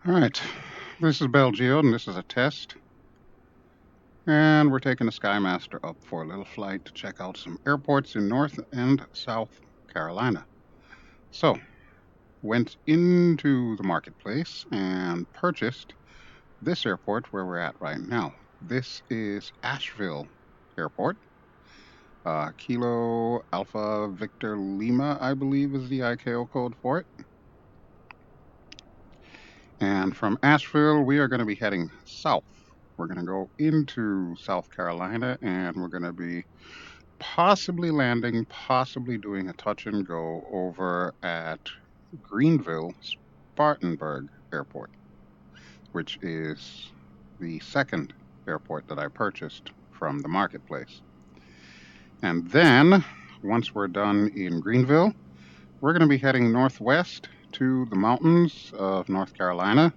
Alright, this is BelGeode and this is a test. And we're taking the Skymaster up for a little flight to check out some airports in North and South Carolina. So, went into the marketplace and purchased this airport where we're at right now. This is Asheville Airport. Kilo Alpha Victor Lima, I believe, is the ICAO code for it. And from Asheville, we are going to be heading south. We're going to go into South Carolina and we're going to be possibly landing, possibly doing a touch and go over at Greenville-Spartanburg Airport, which is the second airport that I purchased from the marketplace. And then, once we're done in Greenville, we're going to be heading northwest to the mountains of North Carolina,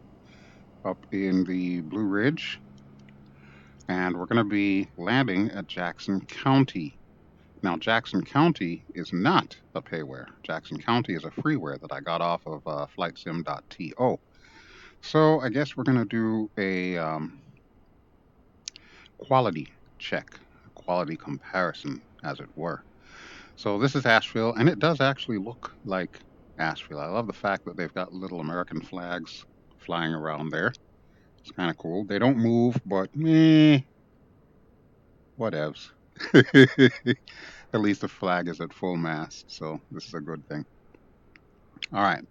up in the Blue Ridge, and we're going to be landing at Jackson County. Now, Jackson County is not a payware. Jackson County is a freeware that I got off of flightsim.to. So I guess we're going to do a quality check, a quality comparison, as it were. So this is Asheville, and it does actually look like Asheville. I love the fact that they've got little American flags flying around there. It's kind of cool. They don't move, but whatevs. At least the flag is at full mast, so this is a good thing. All right.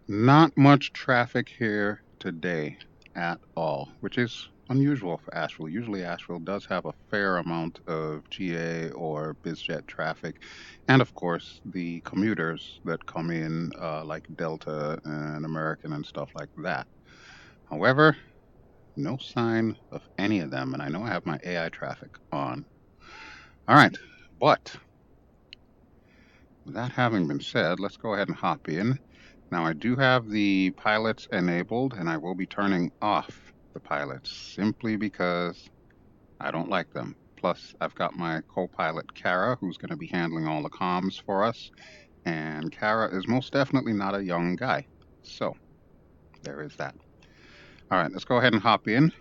Not much traffic here today at all, which is unusual for Asheville. Usually Asheville does have a fair amount of GA or BizJet traffic, and of course the commuters that come in like Delta and American and stuff like that. However, no sign of any of them, and I know I have my AI traffic on. All right, but that having been said, let's go ahead and hop in. Now, I do have the pilots enabled, and I will be turning off the pilots simply because I don't like them. Plus, I've got my co-pilot, Kara, who's going to be handling all the comms for us, and Kara is most definitely not a young guy. So, there is that. All right, let's go ahead and hop in.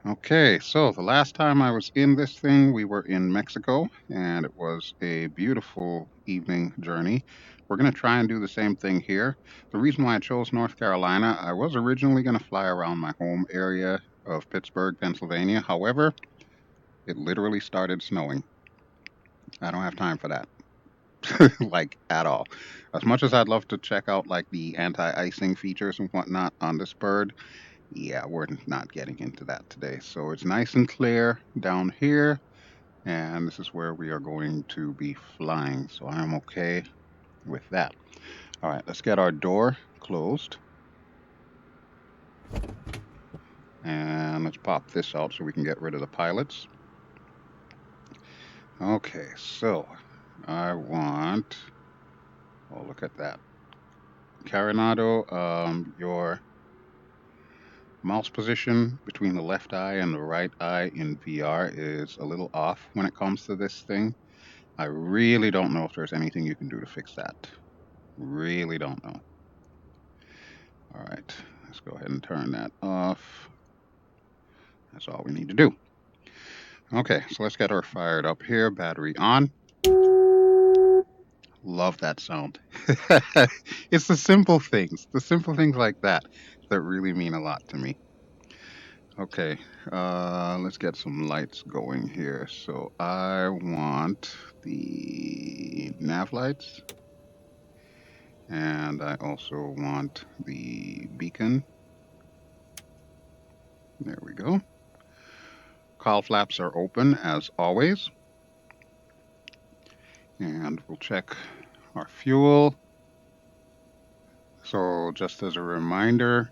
Okay, so the last time I was in this thing, we were in Mexico, and it was a beautiful evening journey. We're going to try and do the same thing here. The reason why I chose North Carolina, I was originally going to fly around my home area of Pittsburgh, Pennsylvania. However, it literally started snowing. I don't have time for that. Like, at all. As much as I'd love to check out like the anti-icing features and whatnot on this bird, yeah, we're not getting into that today. So it's nice and clear down here, and this is where we are going to be flying. So I'm okay with that. All right, let's get our door closed. And let's pop this out so we can get rid of the pilots. Okay, so I want, oh, look at that. Carenado, your mouse position between the left eye and the right eye in VR is a little off when it comes to this thing. I really don't know if there's anything you can do to fix that. Really don't know. All right, let's go ahead and turn that off. That's all we need to do. Okay, so let's get her fired up here. Battery on. Love that sound. It's the simple things like that really mean a lot to me. Okay, let's get some lights going here. So I want the nav lights, and I also want the beacon. There we go. Cowl flaps are open as always. And we'll check our fuel. So just as a reminder,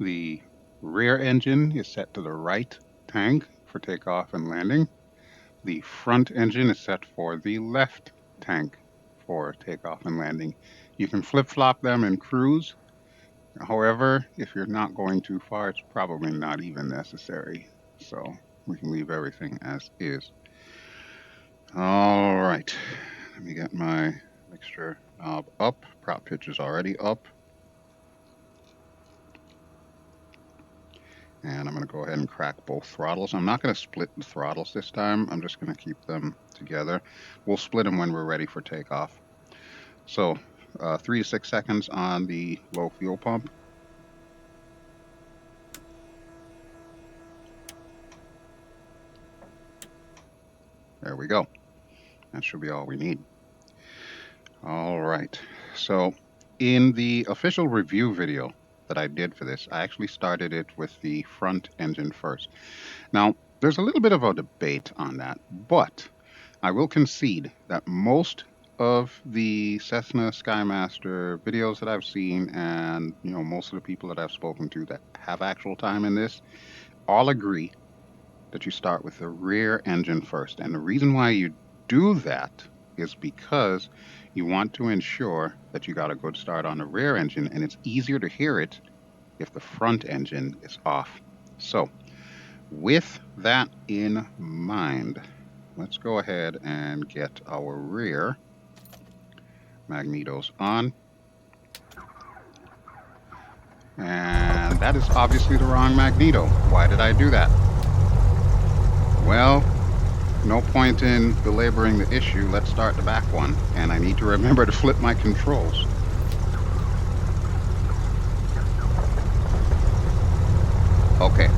the rear engine is set to the right tank for takeoff and landing. The front engine is set for the left tank for takeoff and landing. You can flip-flop them in cruise. However, if you're not going too far, it's probably not even necessary. So we can leave everything as is. All right, let me get my mixture knob up, prop pitch is already up. And I'm going to go ahead and crack both throttles. I'm not going to split the throttles this time. I'm just going to keep them together. We'll split them when we're ready for takeoff. So 3 to 6 seconds on the low fuel pump. There we go. That should be all we need. All right. So in the official review video that I did for this, I actually started it with the front engine first. Now, there's a little bit of a debate on that, but I will concede that most of the Cessna Skymaster videos that I've seen, and most of the people that I've spoken to that have actual time in this, all agree that you start with the rear engine first. And the reason why you do that is because you want to ensure that you got a good start on the rear engine, and it's easier to hear it if the front engine is off. So with that in mind, let's go ahead and get our rear magnetos on. And that is obviously the wrong magneto. Why did I do that? Well, no point in belaboring the issue. Let's start the back one. And I need to remember to flip my controls. Okay.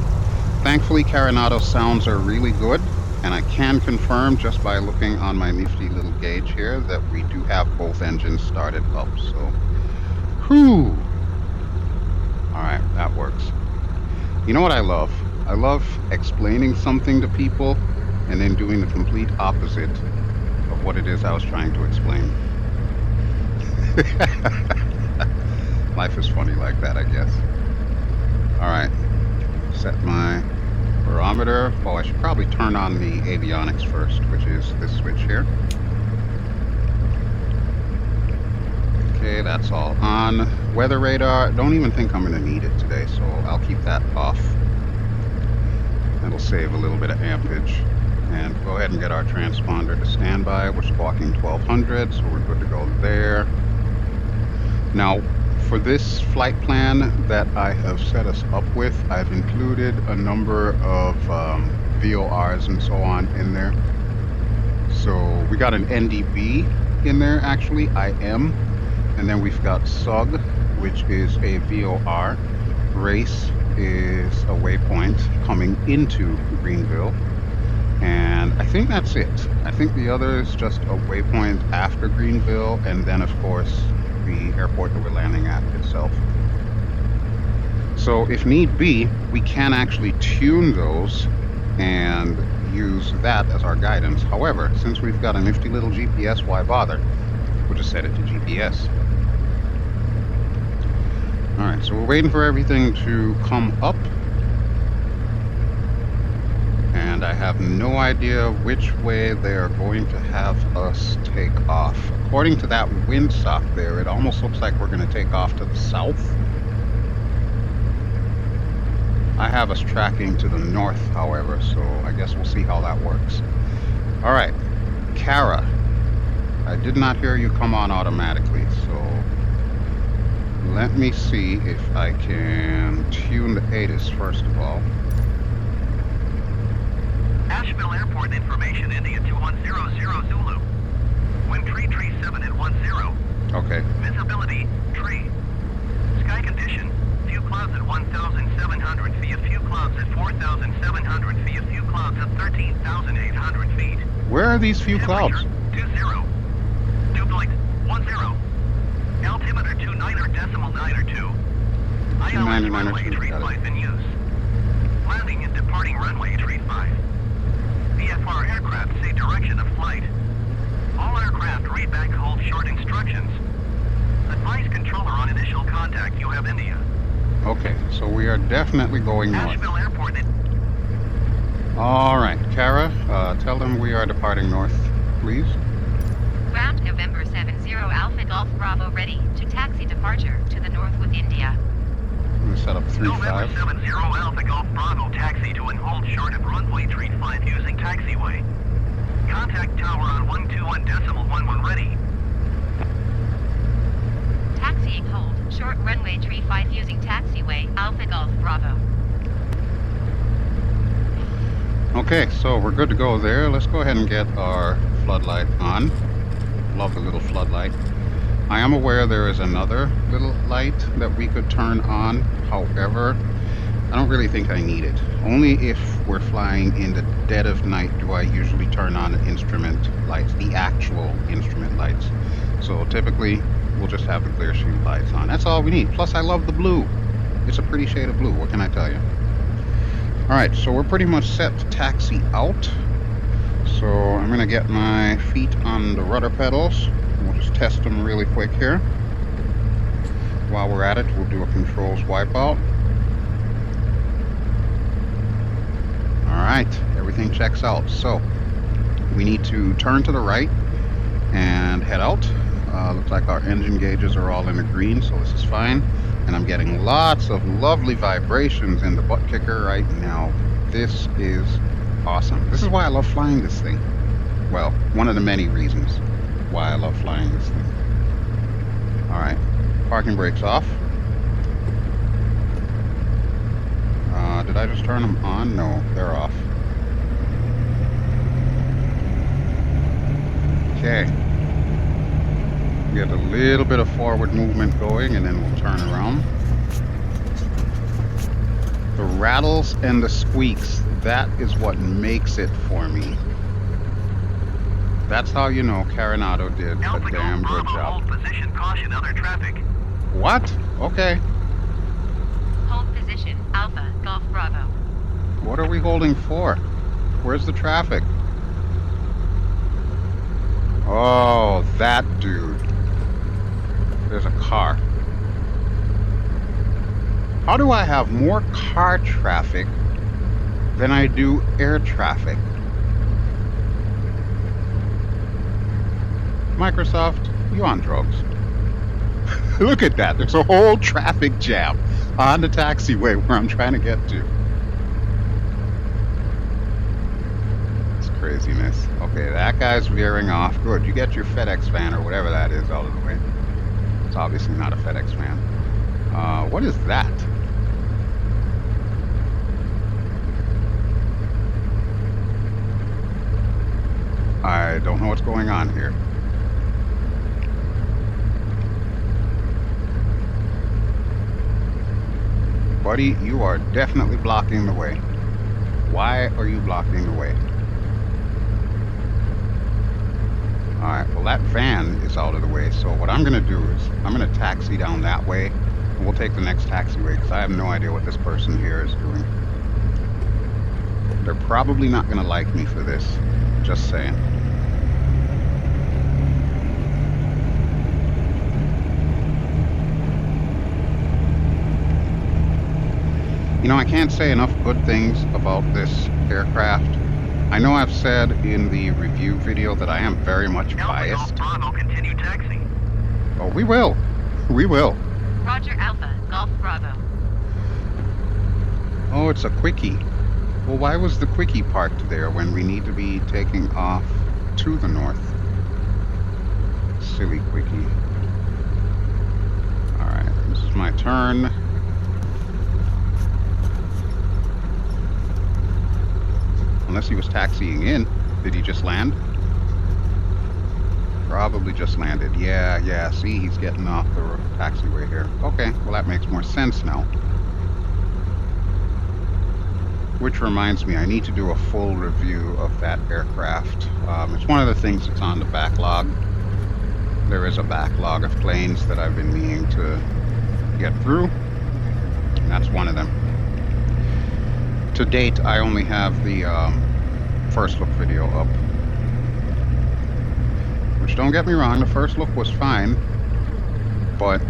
Thankfully, Carenado sounds are really good. And I can confirm just by looking on my nifty little gauge here that we do have both engines started up. So, whew. All right, that works. You know what I love? I love explaining something to people and then doing the complete opposite of what it is I was trying to explain. Life is funny like that, I guess. All right, set my barometer. Oh, I should probably turn on the avionics first, which is this switch here. Okay, that's all on. Weather radar, don't even think I'm going to need it today, so I'll keep that off. That'll save a little bit of ampage. And go ahead and get our transponder to standby. We're squawking 1200, so we're good to go there. Now, for this flight plan that I have set us up with, I've included a number of VORs and so on in there. So we got an NDB in there, actually, IM. And then we've got SUG, which is a VOR. Race is a waypoint coming into Greenville. And I think that's it. I think the other is just a waypoint after Greenville, and then, of course, the airport that we're landing at itself. So if need be, we can actually tune those and use that as our guidance. However, since we've got a nifty little GPS, why bother? We'll just set it to GPS. Alright, so we're waiting for everything to come up. And I have no idea which way they're going to have us take off. According to that windsock there, it almost looks like we're going to take off to the south. I have us tracking to the north, however, so I guess we'll see how that works. Alright, Cara. I did not hear you come on automatically, so let me see if I can tune the ATIS first of all. Asheville Airport information, India 2100 Zulu. Wind tree 7 at 10. Okay. Visibility, tree. Sky condition, few clouds at 1,700 feet, few clouds at 4,700 feet, few clouds at 13,800 feet. Where are these few clouds? 20. Dew point 10. Altimeter 29.9 ILS runway tree 5 in use. Landing and departing runway tree 5. VFR aircraft say direction of flight. All aircraft read back hold short instructions. Advise controller on initial contact. You have India. Okay, so we are definitely going north. Asheville Airport. All right, Cara, tell them we are departing north, please. Ground November 70 Alpha Golf Bravo ready to taxi departure to the north with India. I'm going to set up 3-5. November 70 Alpha Golf Bravo taxi to and hold short of runway tree 5 using taxiway. Contact tower on 121.11 ready. Short runway 35 using taxiway Alpha Golf Bravo. Okay, so we're good to go there. Let's go ahead and get our floodlight on. Love the little floodlight. I am aware there is another little light that we could turn on. However, I don't really think I need it. Only if we're flying in the dead of night do I usually turn on the instrument lights, the actual instrument lights. So typically, we'll just have the clear shield lights on. That's all we need. Plus, I love the blue. It's a pretty shade of blue. What can I tell you? All right, so we're pretty much set to taxi out. So I'm going to get my feet on the rudder pedals. We'll just test them really quick here. While we're at it, we'll do a controls wipeout. All right, everything checks out. So we need to turn to the right and head out. Looks like our engine gauges are all in the green, so this is fine. And I'm getting lots of lovely vibrations in the butt kicker right now. This is awesome. This is why I love flying this thing. Well, one of the many reasons why I love flying this thing. All right, parking brakes off. Did I just turn them on? No, they're off. Okay. Get a little bit of forward movement going and then we'll turn around. The rattles and the squeaks, that is what makes it for me. That's how you know Carenado did a damn good job. Hold position, caution, other traffic. What? Okay. Hold position Alpha Golf Bravo. What are we holding for? Where's the traffic? Oh, that dude. There's a car. How do I have more car traffic than I do air traffic? Microsoft, you on drugs. Look at that. There's a whole traffic jam on the taxiway where I'm trying to get to. It's craziness. Okay, that guy's veering off. Good. You get your FedEx van or whatever that is out of the way. It's obviously not a FedEx van. What is that? I don't know what's going on here. Buddy, you are definitely blocking the way. Why are you blocking the way? Alright, well that van is out of the way, so what I'm going to do is I'm going to taxi down that way, and we'll take the next taxiway, because I have no idea what this person here is doing. They're probably not going to like me for this, just saying. You know, I can't say enough good things about this aircraft. I know I've said in the review video that I am very much biased. Bravo, continue taxi. Oh, we will. We will. Roger Alpha Golf Bravo. Oh, it's a quickie. Well, why was the quickie parked there when we need to be taking off to the north? Silly quickie. Alright, this is my turn. Unless he was taxiing in. Did he just land? Probably just landed. Yeah, see, he's getting off the taxiway here. Okay, well that makes more sense now. Which reminds me, I need to do a full review of that aircraft. It's one of the things that's on the backlog. There is a backlog of planes that I've been meaning to get through, and that's one of them. To date, I only have the first look video up. Which, don't get me wrong, the first look was fine, but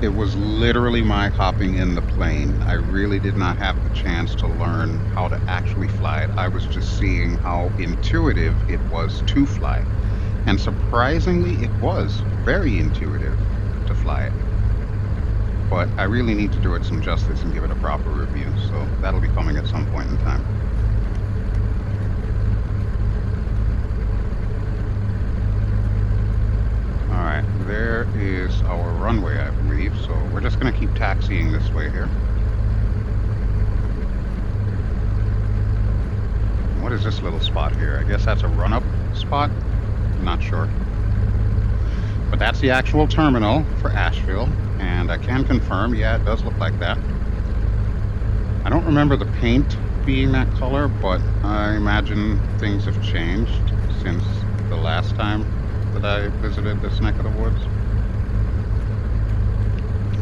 it was literally my hopping in the plane. I really did not have the chance to learn how to actually fly it. I was just seeing how intuitive it was to fly. And surprisingly, it was very intuitive to fly it. But I really need to do it some justice and give it a proper review, so that'll be coming at some point in time. Alright, there is our runway, I believe, So we're just going to keep taxiing this way here. What is this little spot here? I guess that's a run-up spot? I'm not sure. But that's the actual terminal for Asheville, and I can confirm, yeah, it does look like that. I don't remember the paint being that color, but I imagine things have changed since the last time that I visited this neck of the woods.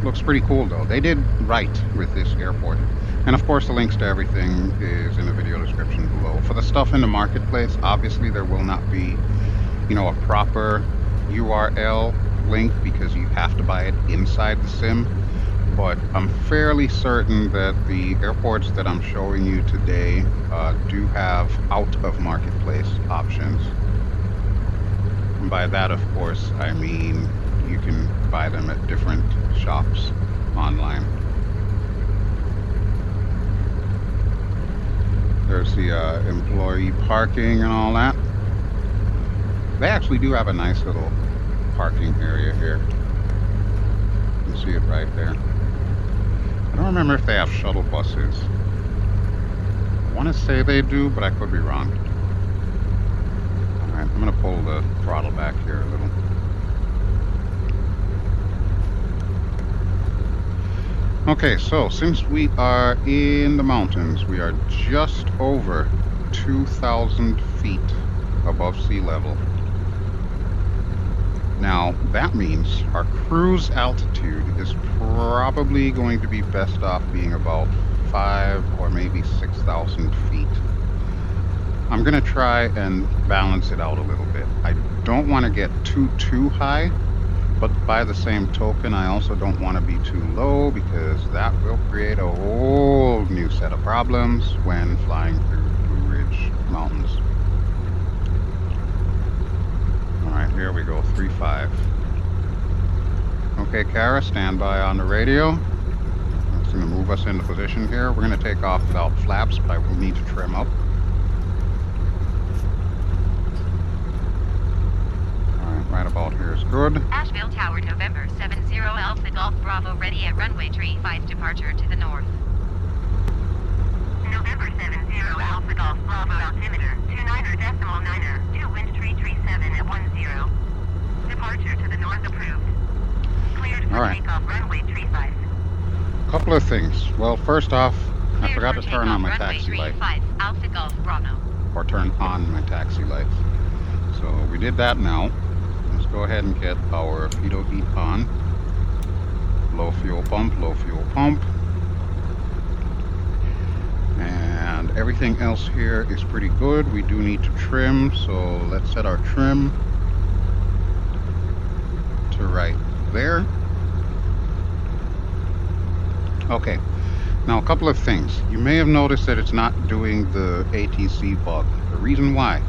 Looks pretty cool though. They did right with this airport. And of course the links to everything is in the video description below. For the stuff in the marketplace, obviously there will not be, you know, a proper URL link because you have to buy it inside the sim. But I'm fairly certain that the airports that I'm showing you today do have out of marketplace options. And by that, of course, I mean you can buy them at different shops online. There's the employee parking and all that. They actually do have a nice little parking area here. You can see it right there. I don't remember if they have shuttle buses. I want to say they do, but I could be wrong. Alright, I'm going to pull the throttle back here a little. Okay, so since we are in the mountains, we are just over 2,000 feet above sea level. Now, that means our cruise altitude is probably going to be best off being about 5 or maybe 6,000 feet. I'm going to try and balance it out a little bit. I don't want to get too high, but by the same token, I also don't want to be too low because that will create a whole new set of problems when flying through Blue Ridge Mountains. Alright, here we go, 3-5. Okay, Kara, stand by on the radio. That's going to move us into position here. We're going to take off without flaps, but I will need to trim up. Alright, right about here is good. Asheville Tower, November 70 Alpha Golf Bravo, ready at runway 35, departure to the north. November 70 Alpha Golf Bravo, altimeter 29.9er, 2 wind tree 37 at 10. Departure to the north approved. Cleared for takeoff runway 35. Couple of things. Well, first off, I Cleared forgot for to turn on my takeoff, taxi runway light. 35, Alpha Golf Bravo. Or turn on my taxi lights. So we did that now. Let's go ahead and get our pitot heat on. Low fuel pump, low fuel pump. And everything else here is pretty good. We do need to trim, so let's set our trim to right there. Okay, now a couple of things. You may have noticed that it's not doing the ATC bug. The reason why,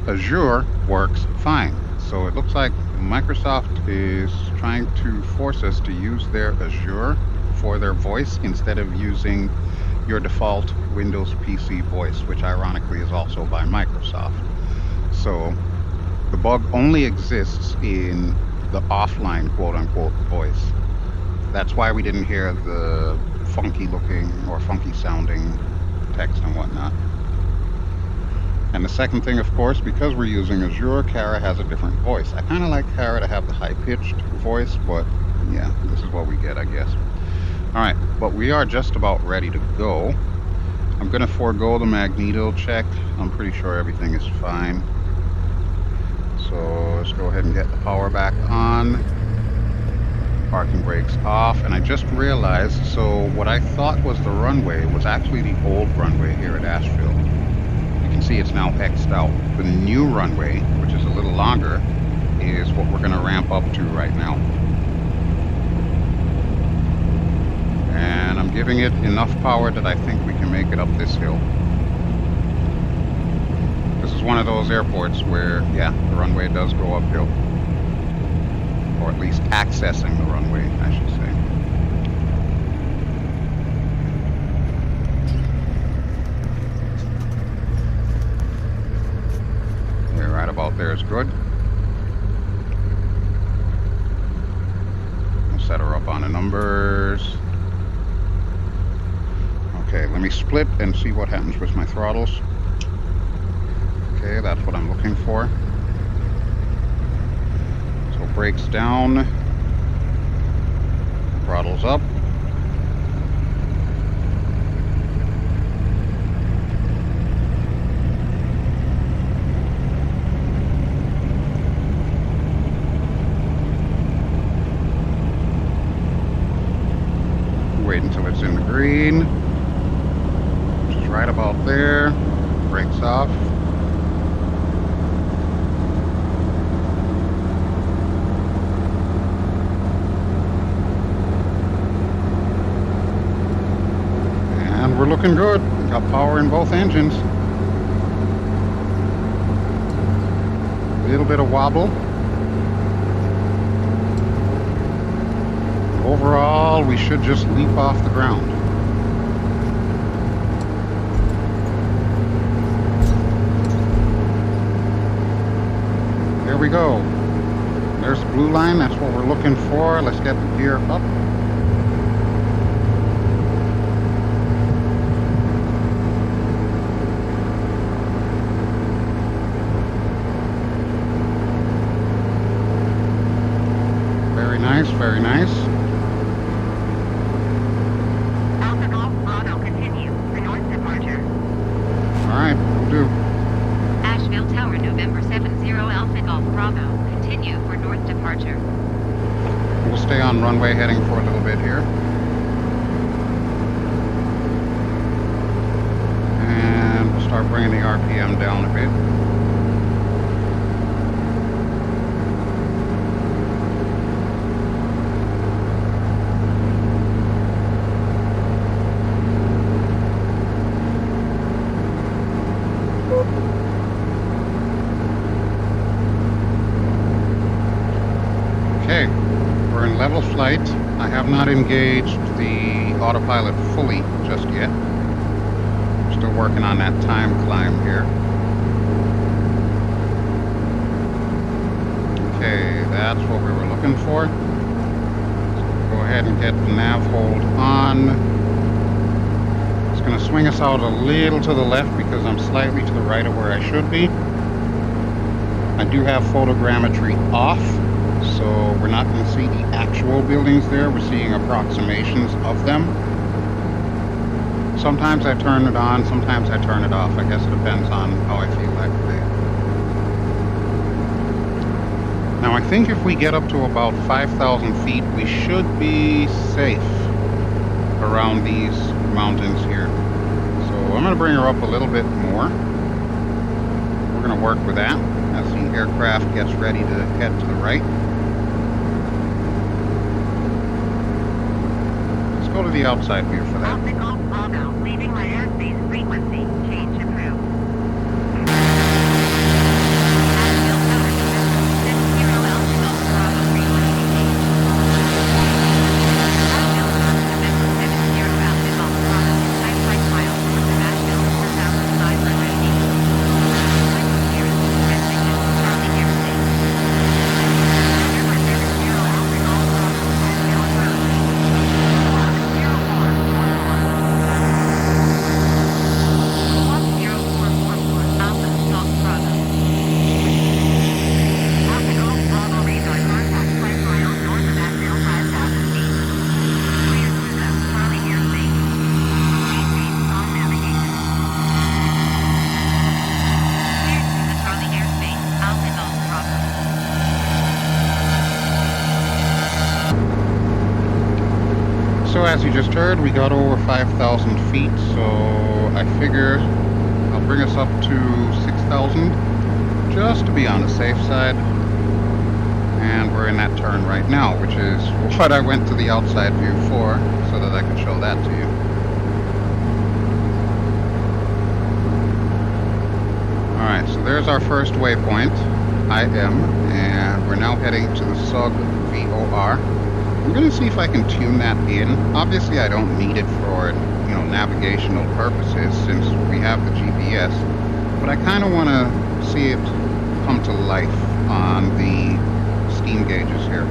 Azure works fine. So it looks like Microsoft is trying to force us to use their Azure for their voice instead of using your default Windows PC voice, which ironically is also by Microsoft. So the bug only exists in the offline quote-unquote voice. That's why we didn't hear the funky looking or funky sounding text and whatnot. And the second thing, of course, because we're using Azure, Kara has a different voice. I kind of like Kara to have the high-pitched voice, but yeah, this is what we get, I guess. Alright, but we are just about ready to go. I'm going to forego the magneto check. I'm pretty sure everything is fine. So let's go ahead and get the power back on. Parking brakes off. And I just realized, so what I thought was the runway was actually the old runway here at Asheville. You can see it's now X'd out. The new runway, which is a little longer, is what we're going to ramp up to right now. And I'm giving it enough power that I think we can make it up this hill. This is one of those airports where, yeah, the runway does go uphill. Or at least accessing the runway, I should say. Yeah, right about there is good. We'll set her up on a numbers. Okay, let me split and see what happens with my throttles. Okay, that's what I'm looking for. So brakes down, throttles up. Wait until it's in the green, which is right about there. Brakes off. And we're looking good. Got power in both engines. A little bit of wobble. Overall, we should just leap off the ground. There we go. There's the blue line. That's what we're looking for. Let's get the gear up. Very nice, very nice. Alpha Golf Bravo continue for north departure. Alright, we'll do. Asheville Tower November 70 Alpha Golf Bravo continue for north departure. We'll stay on runway heading for a little bit here. And we'll start bringing the RPM down a bit. Okay, we're in level flight. I have not engaged the autopilot fully just yet. Still working on that time climb here. Okay, that's what we were looking for. So go ahead and get the nav hold on. It's going to swing us out a little to the left because I'm slightly to the right of where I should be. I do have photogrammetry off, so we're not going to see the actual buildings there. We're seeing approximations of them. Sometimes I turn it on, sometimes I turn it off. I guess it depends on how I feel that day. Now I think if we get up to about 5,000 feet, we should be safe around these mountains here. So I'm going to bring her up a little bit more. We're going to work with that as the aircraft gets ready to head to the right. Let's go to the outside view for that. Alpha Golf Bravo leaving my airspace frequency. Change approved. Asheville Tower November 70 Alpha Golf Bravo frequency change. Asheville Tower November 70 Alpha Golf Bravo 95 miles north of Asheville 4,500 feet. Frequency clearance restricted. Charlie airspace. November 70 Alpha Golf Bravo Asheville approach. So as you just heard, we got over 5,000 feet, so I figure I'll bring us up to 6,000 just to be on the safe side. And we're in that turn right now, which is what I went to the outside view for, so that I could show that to you. Alright, so there's our first waypoint, IM, and we're now heading to the SUG VOR. I'm going to see if I can tune that in. Obviously I don't need it for, navigational purposes since we have the GPS, but I kind of want to see it come to life on the steam gauges here.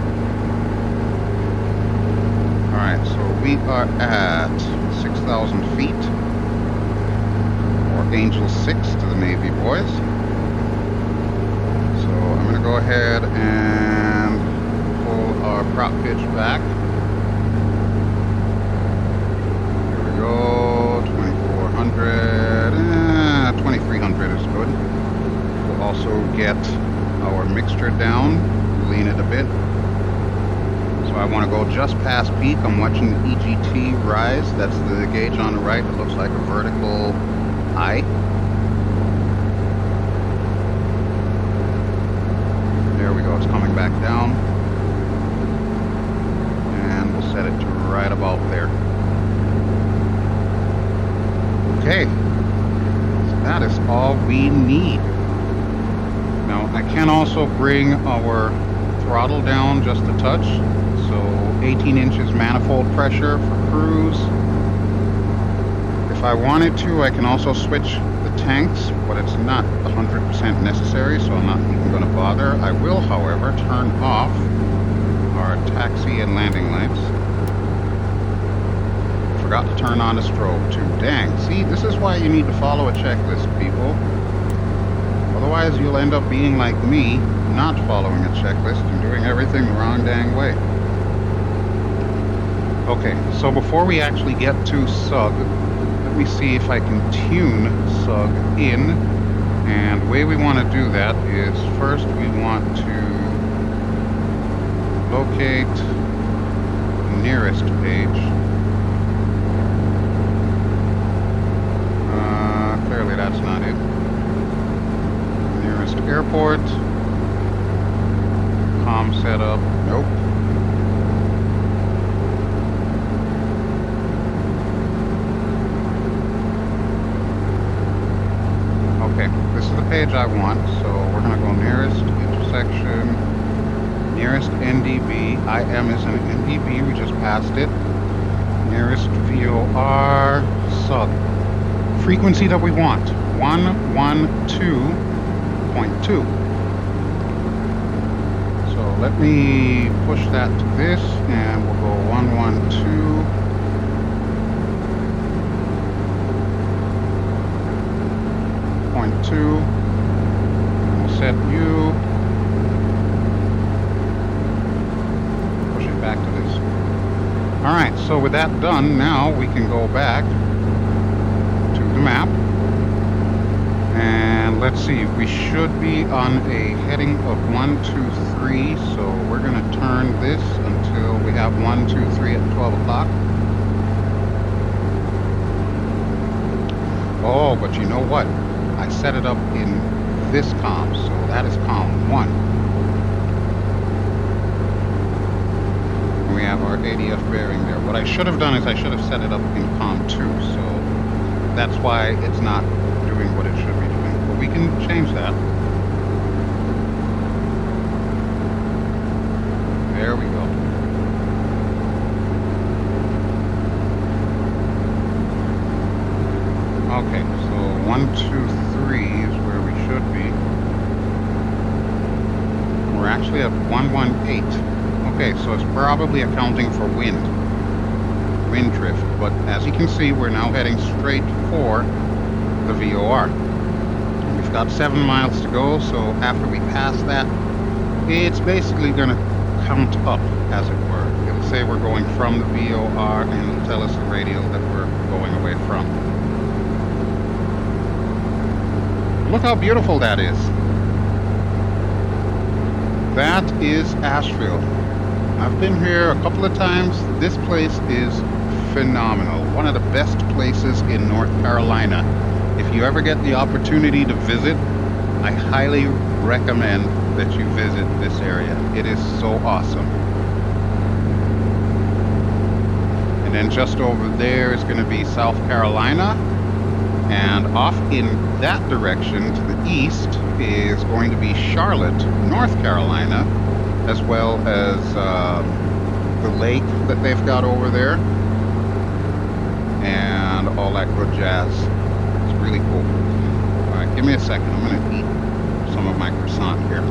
Alright, so we are at 6,000 feet, or Angel 6 to the Navy boys. So I'm going to go ahead and pull our prop pitch back. Here we go, 2,400, 2,300 is good. We'll also get our mixture down, lean it a bit. So I want to go just past peak. I'm watching the EGT rise. That's the gauge on the right. It looks like a vertical eye. There we go. It's coming back down. And we'll set it to right about there. Okay. So that is all we need. Now I can also bring our throttle down just a touch. So 18 inches manifold pressure for cruise. If I wanted to, I can also switch the tanks, but it's not 100% necessary, so I'm not even going to bother. I will, however, turn off our taxi and landing lights. Forgot to turn on the strobe too. Dang. See, this is why you need to follow a checklist, people. Otherwise, you'll end up being like me, not following a checklist and doing everything the wrong dang way. Okay, so before we actually get to SUG, let me see if I can tune SUG in. And the way we want to do that is first we want to locate nearest page. Clearly that's not it. Nearest airport. Com setup. Nope. Okay, this is the page I want, so we're going to go nearest intersection, nearest NDB. IM is an NDB, we just passed it. Nearest VOR, SUG. Frequency that we want, 112.2. So let me push that to this, and we'll go 112. 2. We'll set U. Push it back to this. Alright, so with that done, now we can go back to the map. And let's see, we should be on a heading of 123, so we're going to turn this until we have 123 at 12 o'clock. Oh, but you know what? I set it up in this comm, so that is comm 1. And we have our ADF bearing there. What I should have done is I should have set it up in comm 2, so that's why it's not doing what it should be doing. But we can change that. There we go. Okay, so 123 is where we should be. We're actually at 118. Okay, so it's probably accounting for wind drift. But as you can see, we're now heading straight for the VOR. We've got 7 miles to go, so after we pass that, it's basically going to count up, as it were. It'll say we're going from the VOR, and it'll tell us the radial that we're going away from. Look how beautiful that is. That is Asheville. I've been here a couple of times. This place is phenomenal. One of the best places in North Carolina. If you ever get the opportunity to visit, I highly recommend that you visit this area. It is so awesome. And then just over there is going to be South Carolina. And off in that direction to the east is going to be Charlotte, North Carolina, as well as the lake that they've got over there, and all that good jazz. It's really cool. All right, give me a second. I'm going to eat some of my croissant here.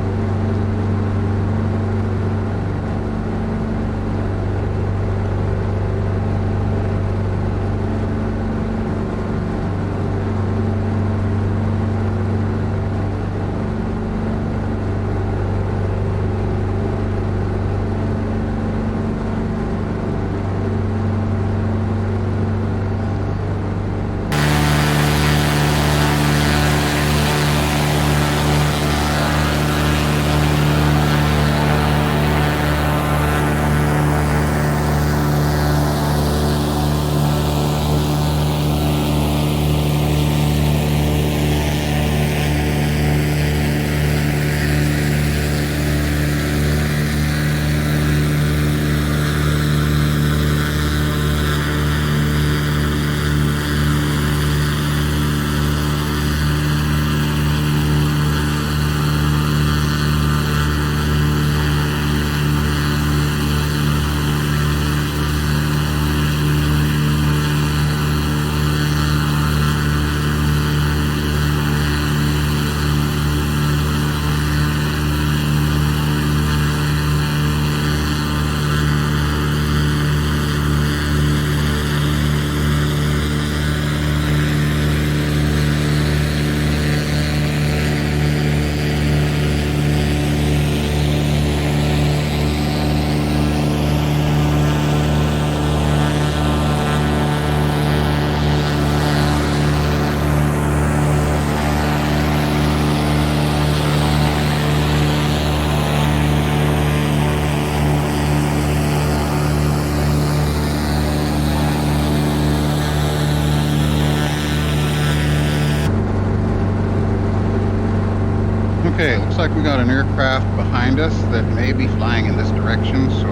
Okay, looks like we got an aircraft behind us that may be flying in this direction, so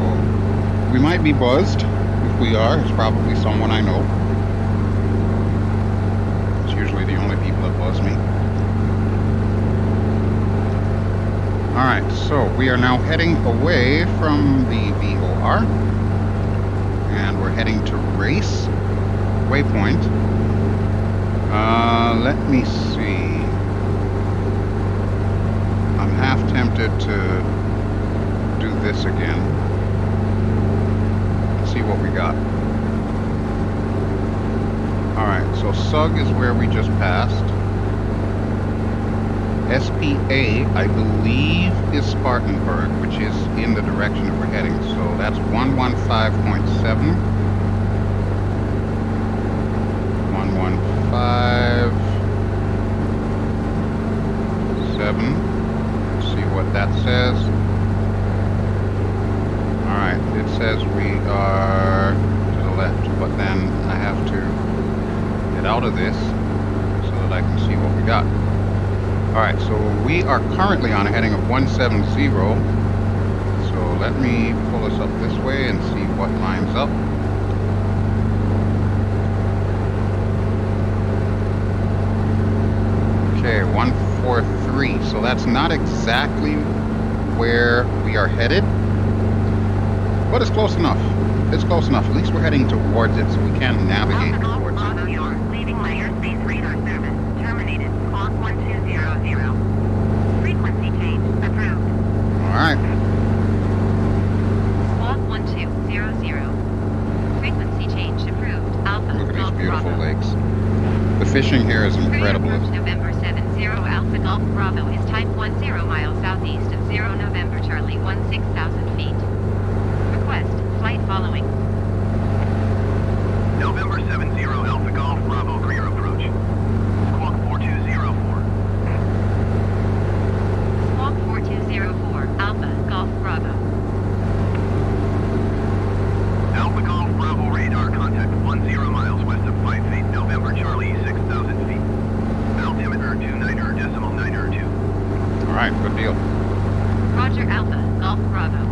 we might be buzzed. If we are, it's probably someone I know. It's usually the only people that buzz me. Alright, so we are now heading away from the VOR, and we're heading to race waypoint. Let me see. I'm half tempted to do this again. Let's see what we got. Alright, so SUG is where we just passed. SPA, I believe, is Spartanburg, which is in the direction that we're heading. So that's 115.7. 115.7. See what that says. Alright, it says we are to the left, but then I have to get out of this so that I can see what we got. Alright, so we are currently on a heading of 170. So let me pull us up this way and see what lines up. Okay, 143. So that's not exactly where we are headed, but it's close enough. It's close enough. At least we're heading towards it, so we can navigate towards it. You're leaving my airspace radar service. Terminated. Clock 1200. Frequency change approved. Alright. Clock 1200. Frequency change approved. Alpha. Look at these Golf beautiful Bravo. lakes. The fishing here is incredible. November 70 Alpha Golf Bravo is type 10 miles southeast of 0 November Charlie 16,000 feet. Request flight following. November 70 Alpha Golf Bravo clear approach. Squawk 4204. Squawk 4204 Alpha Golf Bravo. Alpha Golf Bravo radar contact 10 miles west of 5 feet. November Charlie 6,000 feet. Altimeter 29.92. Alright, good deal. Roger Alpha Golf Bravo.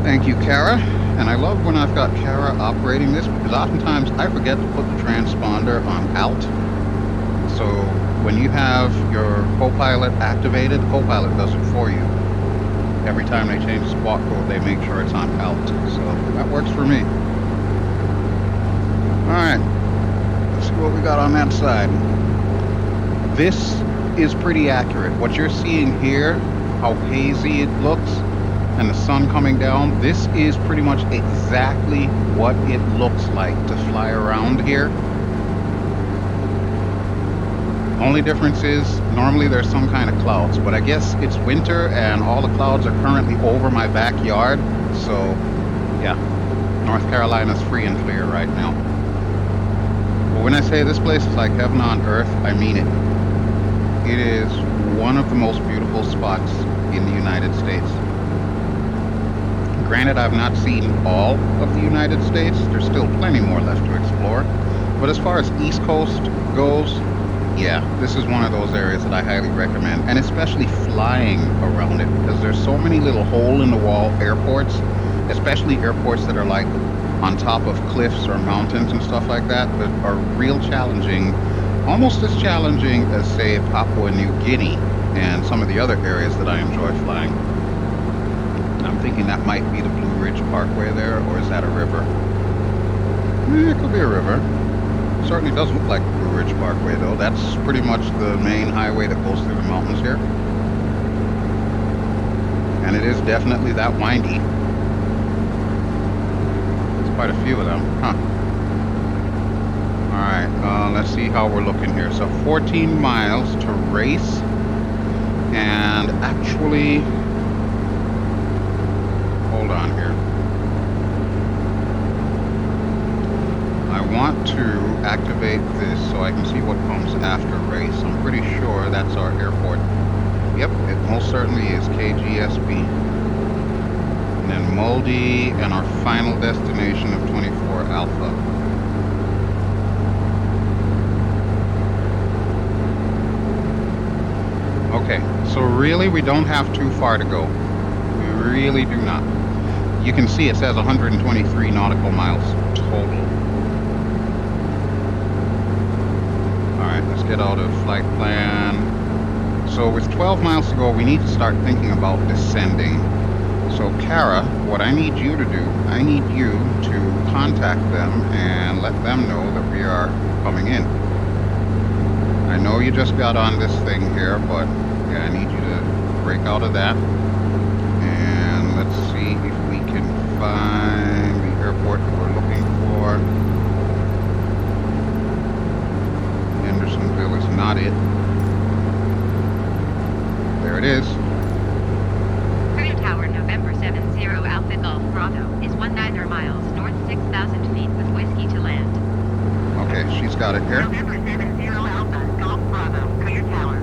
Thank you, Kara. And I love when I've got Kara operating this, because oftentimes I forget to put the transponder on alt. So when you have your co-pilot activated, co-pilot does it for you. Every time they change the squawk code, they make sure it's on alt. So that works for me. Alright, let's see what we got on that side. This is pretty accurate. What you're seeing here, how hazy it looks, and the sun coming down, this is pretty much exactly what it looks like to fly around here. Only difference is, normally there's some kind of clouds, but I guess it's winter and all the clouds are currently over my backyard, so yeah, North Carolina's free and clear right now. But when I say this place is like heaven on earth, I mean it. It is one of the most beautiful spots in the United States. Granted, I've not seen all of the United States. There's still plenty more left to explore. But as far as East Coast goes, yeah, this is one of those areas that I highly recommend. And especially flying around it, because there's so many little hole-in-the-wall airports, especially airports that are like on top of cliffs or mountains and stuff like that are real challenging, almost as challenging as, say, Papua New Guinea and some of the other areas that I enjoy flying. I'm thinking that might be the Blue Ridge Parkway there, or is that a river? It could be a river. Certainly does look like the Blue Ridge Parkway, though. That's pretty much the main highway that goes through the mountains here. And it is definitely that windy. There's quite a few of them, huh? Alright, let's see how we're looking here. So 14 miles to race. And actually, hold on here. I want to activate this so I can see what comes after race. I'm pretty sure that's our airport. Yep, it most certainly is KGSP. And then Muldy and our final destination of 24 Alpha. Okay. So really, we don't have too far to go. We really do not. You can see it says 123 nautical miles total. Alright, let's get out of flight plan. So with 12 miles to go, we need to start thinking about descending. So Kara, what I need you to do, I need you to contact them and let them know that we are coming in. I know you just got on this thing here, but yeah, I need you to break out of that. And let's see if we can find the airport that we're looking for. Hendersonville is not it. There it is. Cruise Tower, November 70 Alpha Golf Bravo is 19 miles north, 6,000 feet with whiskey to land. Okay, she's got it here. November 70 Alpha Golf Bravo, Clear Tower.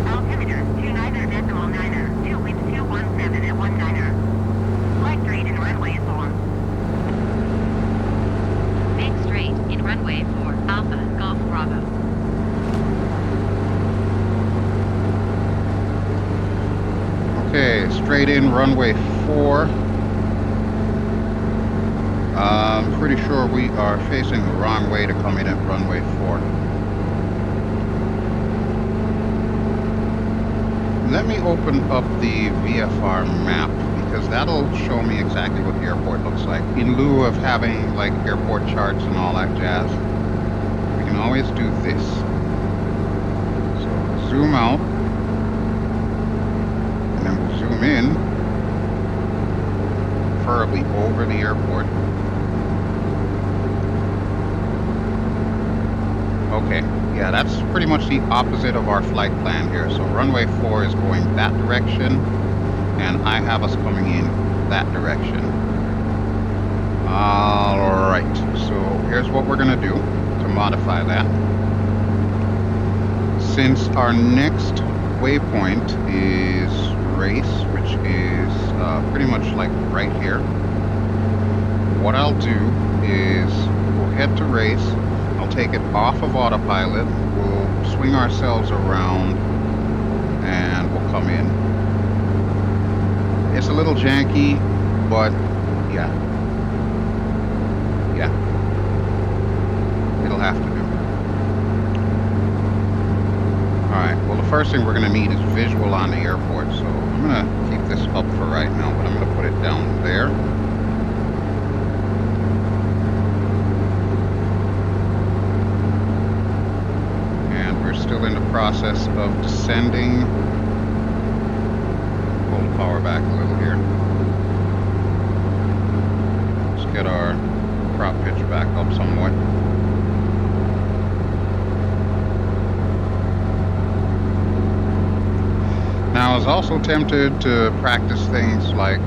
Altimeter 29.9, 2 winds 217 at 19. Flight straight in runway 4. Make straight in runway 4 Alpha Golf Bravo. Okay, straight in runway 4. I'm pretty sure we are facing the wrong way to come in at runway 4. Let me open up the VFR map because that'll show me exactly what the airport looks like. In lieu of having like airport charts and all that jazz, we can always do this. So zoom out. And then we'll zoom in, preferably over the airport. Okay, yeah, that's pretty much the opposite of our flight plan here. So runway 4 is going that direction, and I have us coming in that direction. Alright, so here's what we're going to do to modify that. Since our next waypoint is race, which is pretty much like right here, what I'll do is we'll head to race. I'll take it off of autopilot. We'll swing ourselves around and we'll come in. It's a little janky, but yeah, it'll have to do. Alright, well the first thing we're going to need is visual on the airport, so I'm going to keep this up for right now, but I'm going to put it down there. And we're still in the process of descending. Pull the power back a little here. Let's get our prop pitch back up somewhat. Now, I was also tempted to practice things like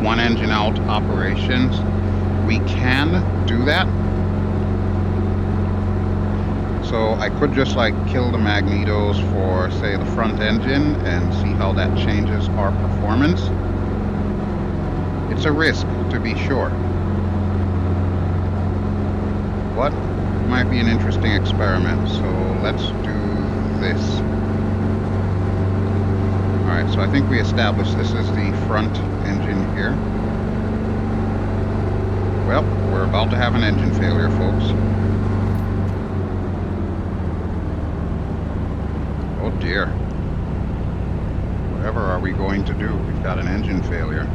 one engine out operations. We can do that. So I could just like kill the magnetos for, say, the front engine and see how that changes our performance. It's a risk, to be sure, but it might be an interesting experiment. So let's do this. Alright, so I think we established this is the front engine here. Well, we're about to have an engine failure, folks. Oh dear. Whatever are we going to do? We've got an engine failure.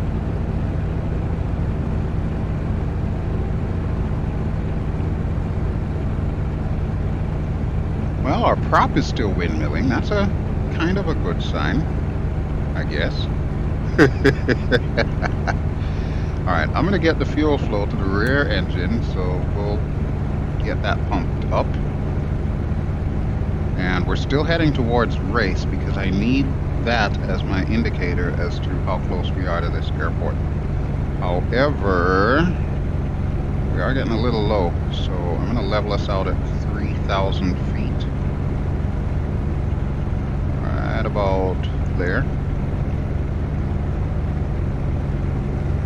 Well, our prop is still windmilling. That's a kind of a good sign, I guess. Alright, I'm going to get the fuel flow to the rear engine, so we'll get that pumped up. And we're still heading towards race because I need that as my indicator as to how close we are to this airport. However, we are getting a little low, so I'm going to level us out at 3,000 feet. Right about there.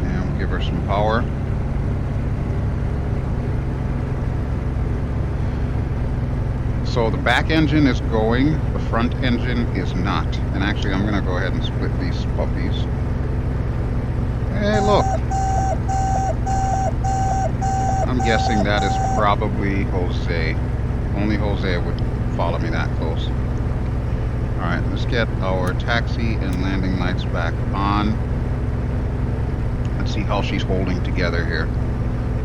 And we'll give her some power. So the back engine is going, the front engine is not. And actually, I'm gonna go ahead and split these puppies. Hey, look. I'm guessing that is probably Jose. Only Jose would follow me that close. Alright, let's get our taxi and landing lights back on. Let's see how she's holding together here.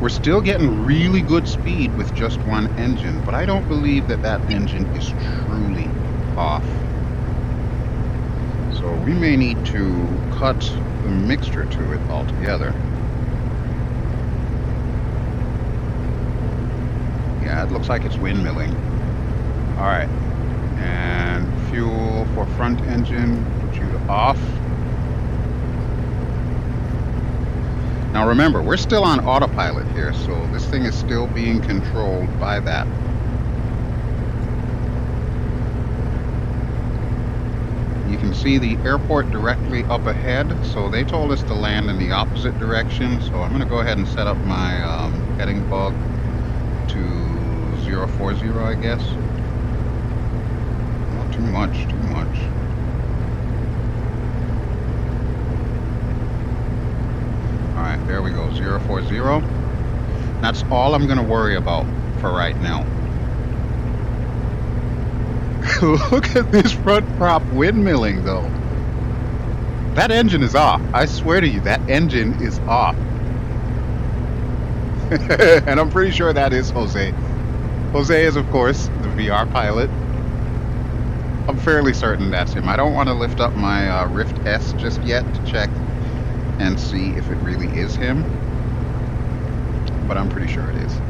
We're still getting really good speed with just one engine, but I don't believe that that engine is truly off. So we may need to cut the mixture to it altogether. Yeah, it looks like it's windmilling. Alright, and fuel for front engine, put you to off. Now remember, we're still on autopilot here, so this thing is still being controlled by that. You can see the airport directly up ahead, so they told us to land in the opposite direction, so I'm going to go ahead and set up my heading bug to 040, I guess. Not too much, too much. Alright, there we go, 040. That's all I'm going to worry about for right now. Look at this front prop windmilling, though. That engine is off. I swear to you, that engine is off. And I'm pretty sure that is Jose. Jose is, of course, the VRpilot. I'm fairly certain that's him. I don't want to lift up my Rift S just yet to check and see if it really is him, but I'm pretty sure it is.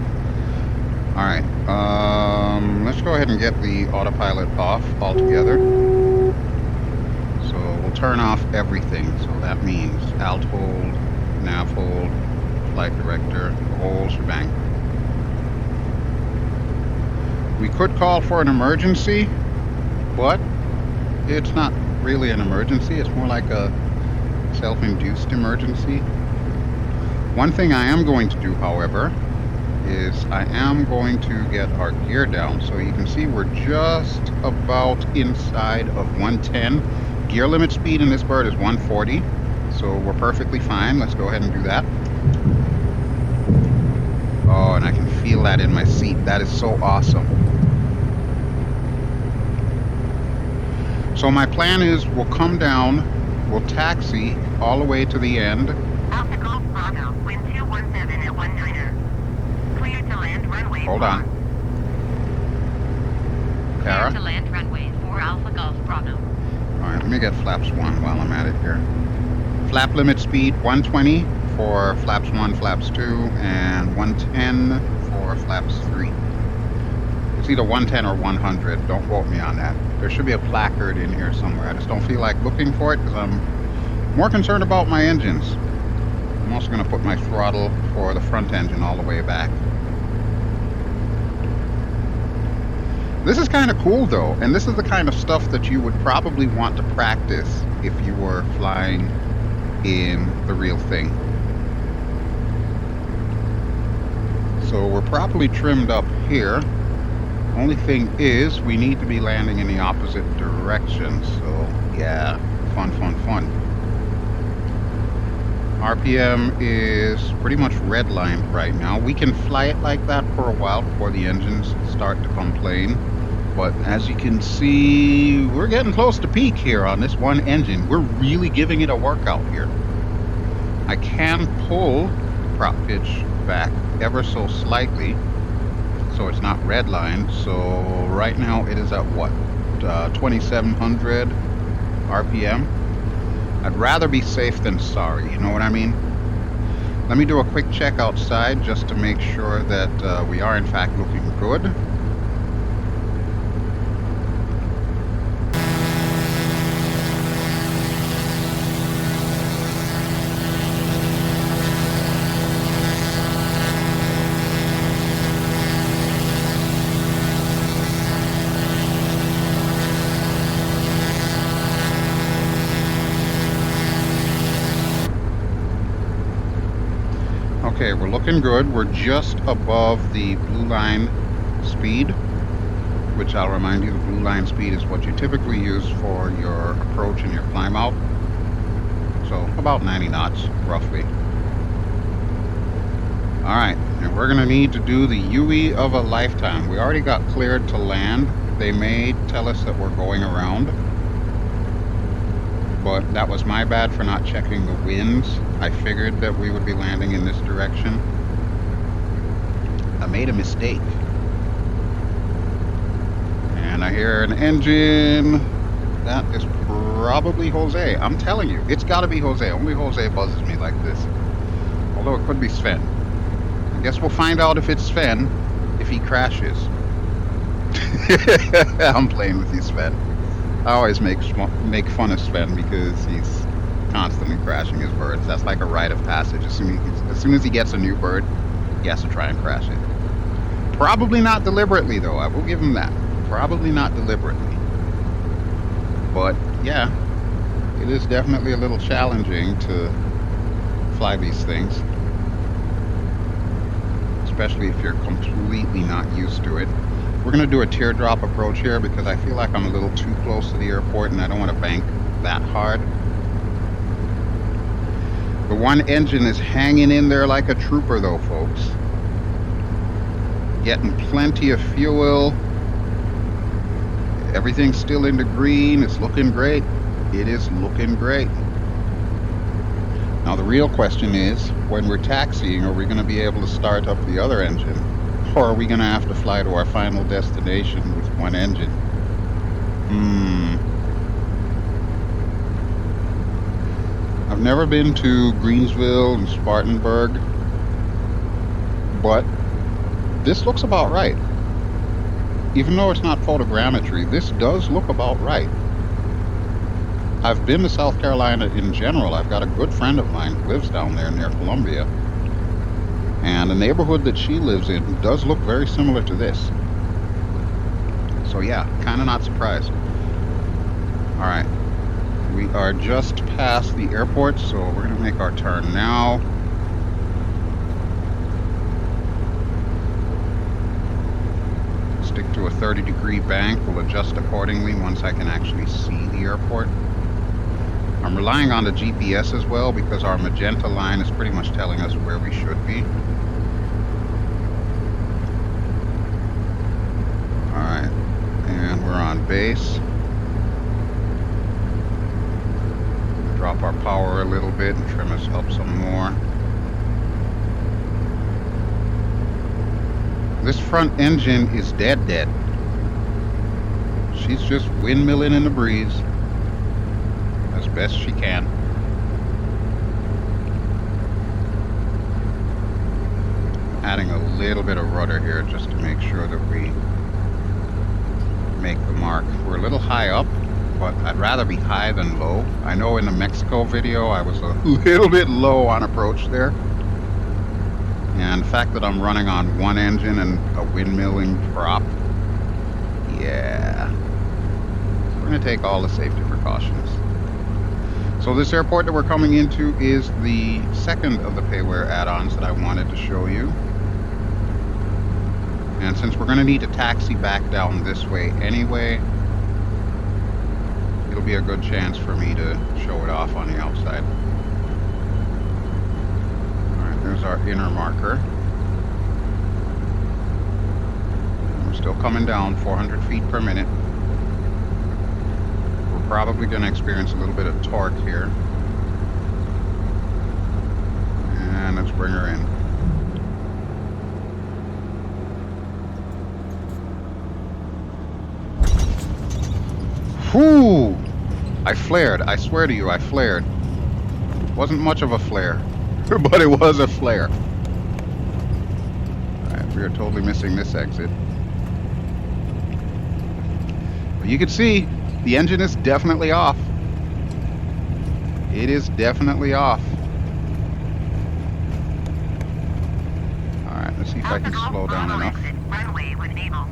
Alright, let's go ahead and get the autopilot off altogether. So we'll turn off everything, so that means alt hold, nav hold, flight director, the whole shebang. We could call for an emergency, but it's not really an emergency, it's more like a self-induced emergency. One thing I am going to do, however, is I am going to get our gear down. So you can see we're just about inside of 110. Gear limit speed in this bird is 140, so we're perfectly fine. Let's go ahead and do that. Oh, and I can feel that in my seat. That is so awesome. So my plan is we'll come down, we'll taxi all the way to the end. Alpha Golf Bravo, wind 217 at 19er. Clear to land runway. Hold on. Kara? Clear to land runway 4 Alpha Golf Bravo. Alright, let me get flaps 1 while I'm at it here. Flap limit speed 120 for flaps 1, flaps 2, and 110 for flaps 3. It's either 110 or 100, don't quote me on that. There should be a placard in here somewhere. I just don't feel like looking for it because I'm more concerned about my engines. I'm also going to put my throttle for the front engine all the way back. This is kind of cool though, and this is the kind of stuff that you would probably want to practice if you were flying in the real thing. So we're properly trimmed up here. Only thing is, we need to be landing in the opposite direction, so yeah, fun, fun, fun. RPM is pretty much redlined right now. We can fly it like that for a while before the engines start to complain. But as you can see, we're getting close to peak here on this one engine. We're really giving it a workout here. I can pull the prop pitch back ever so slightly, so it's not redlined. So right now it is at what? 2700 RPM. I'd rather be safe than sorry, you know what I mean? Let me do a quick check outside just to make sure that we are in fact looking good. Okay, we're looking good. We're just above the blue line speed. which I'll remind you, the blue line speed is what you typically use for your approach and your climb out. So about 90 knots, roughly. All right, and we're gonna need to do the UE of a lifetime. We already got cleared to land. They may tell us that we're going around, but that was my bad for not checking the winds. I figured that we would be landing in this direction. I made a mistake. And I hear an engine. That is probably Jose. I'm telling you, it's gotta be Jose. Only Jose buzzes me like this. Although it could be Sven. I guess we'll find out if it's Sven, if he crashes. I'm playing with you, Sven. I always make fun of Sven because he's constantly crashing his birds. That's like a rite of passage. As soon as he gets a new bird, he has to try and crash it. Probably not deliberately, though. I will give him that. Probably not deliberately. But yeah, it is definitely a little challenging to fly these things, especially if you're completely not used to it. We're going to do a teardrop approach here because I feel like I'm a little too close to the airport and I don't want to bank that hard. The one engine is hanging in there like a trooper though, folks. Getting plenty of fuel. Everything's still in the green. It's looking great. It is looking great. Now the real question is, when we're taxiing, are we going to be able to start up the other engine? Or are we going to have to fly to our final destination with one engine? I've never been to Greenville and Spartanburg, but this looks about right. Even though it's not photogrammetry, this does look about right. I've been to South Carolina in general. I've got a good friend of mine who lives down there near Columbia. And the neighborhood that she lives in does look very similar to this. So yeah, kind of not surprised. All right, we are just past the airport, so we're gonna make our turn now. Stick to a 30-degree bank. We'll adjust accordingly once I can actually see the airport. I'm relying on the GPS as well because our magenta line is pretty much telling us where we should be. Alright, and we're on base. Drop our power a little bit and trim us up some more. This front engine is dead. She's just windmilling in the breeze as best she can. Adding a little bit of rudder here just to make sure that we make the mark. We're a little high up, but I'd rather be high than low. I know in the Mexico video I was a little bit low on approach there. And the fact that I'm running on one engine and a windmilling prop, yeah. We're going to take all the safety precautions. So this airport that we're coming into is the second of the payware add-ons that I wanted to show you. And since we're going to need to taxi back down this way anyway, it'll be a good chance for me to show it off on the outside. There's our inner marker. We're still coming down 400 feet per minute. We're probably going to experience a little bit of torque here. And let's bring her in. Whew! I flared. I swear to you, I flared. Wasn't much of a flare. But it was a flare. Alright, we are totally missing this exit. But you can see, the engine is definitely off. It is definitely off. Alright, let's see if I can slow down enough. Runway when able.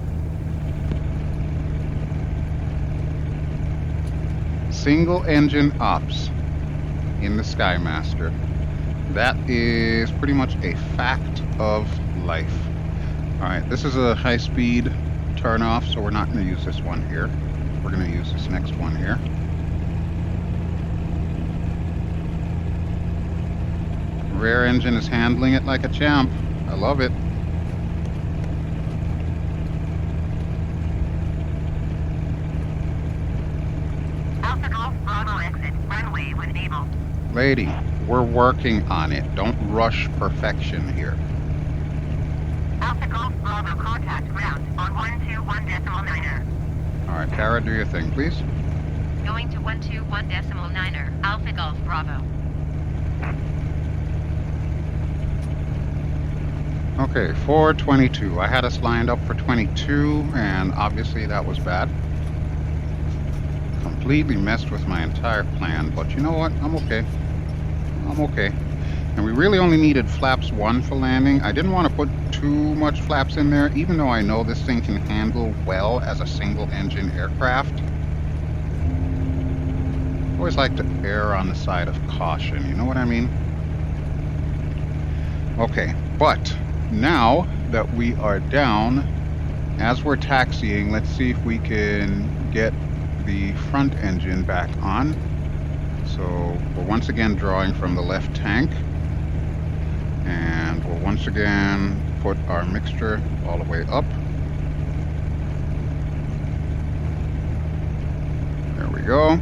Single engine ops in the Skymaster. That is pretty much a fact of life. Alright, this is a high-speed turn off, so we're not going to use this one here. We're going to use this next one here. Rear engine is handling it like a champ. I love it. Alpha Golf Bravo exit, runway when able. Lady, we're working on it. Don't rush perfection here. Alpha Golf Bravo contact ground on 121.9er. Alright, Kara, do your thing, please. Going to 121.9er, Alpha Golf Bravo. Okay, 422. I had us lined up for 22, and obviously that was bad. Completely messed with my entire plan, but you know what? I'm okay. I'm okay. And we really only needed flaps 1 for landing. I didn't want to put too much flaps in there, even though I know this thing can handle well as a single-engine aircraft. I always like to err on the side of caution, you know what I mean? Okay, but now that we are down, as we're taxiing, let's see if we can get the front engine back on. So we're once again drawing from the left tank, and we'll once again put our mixture all the way up. There we go.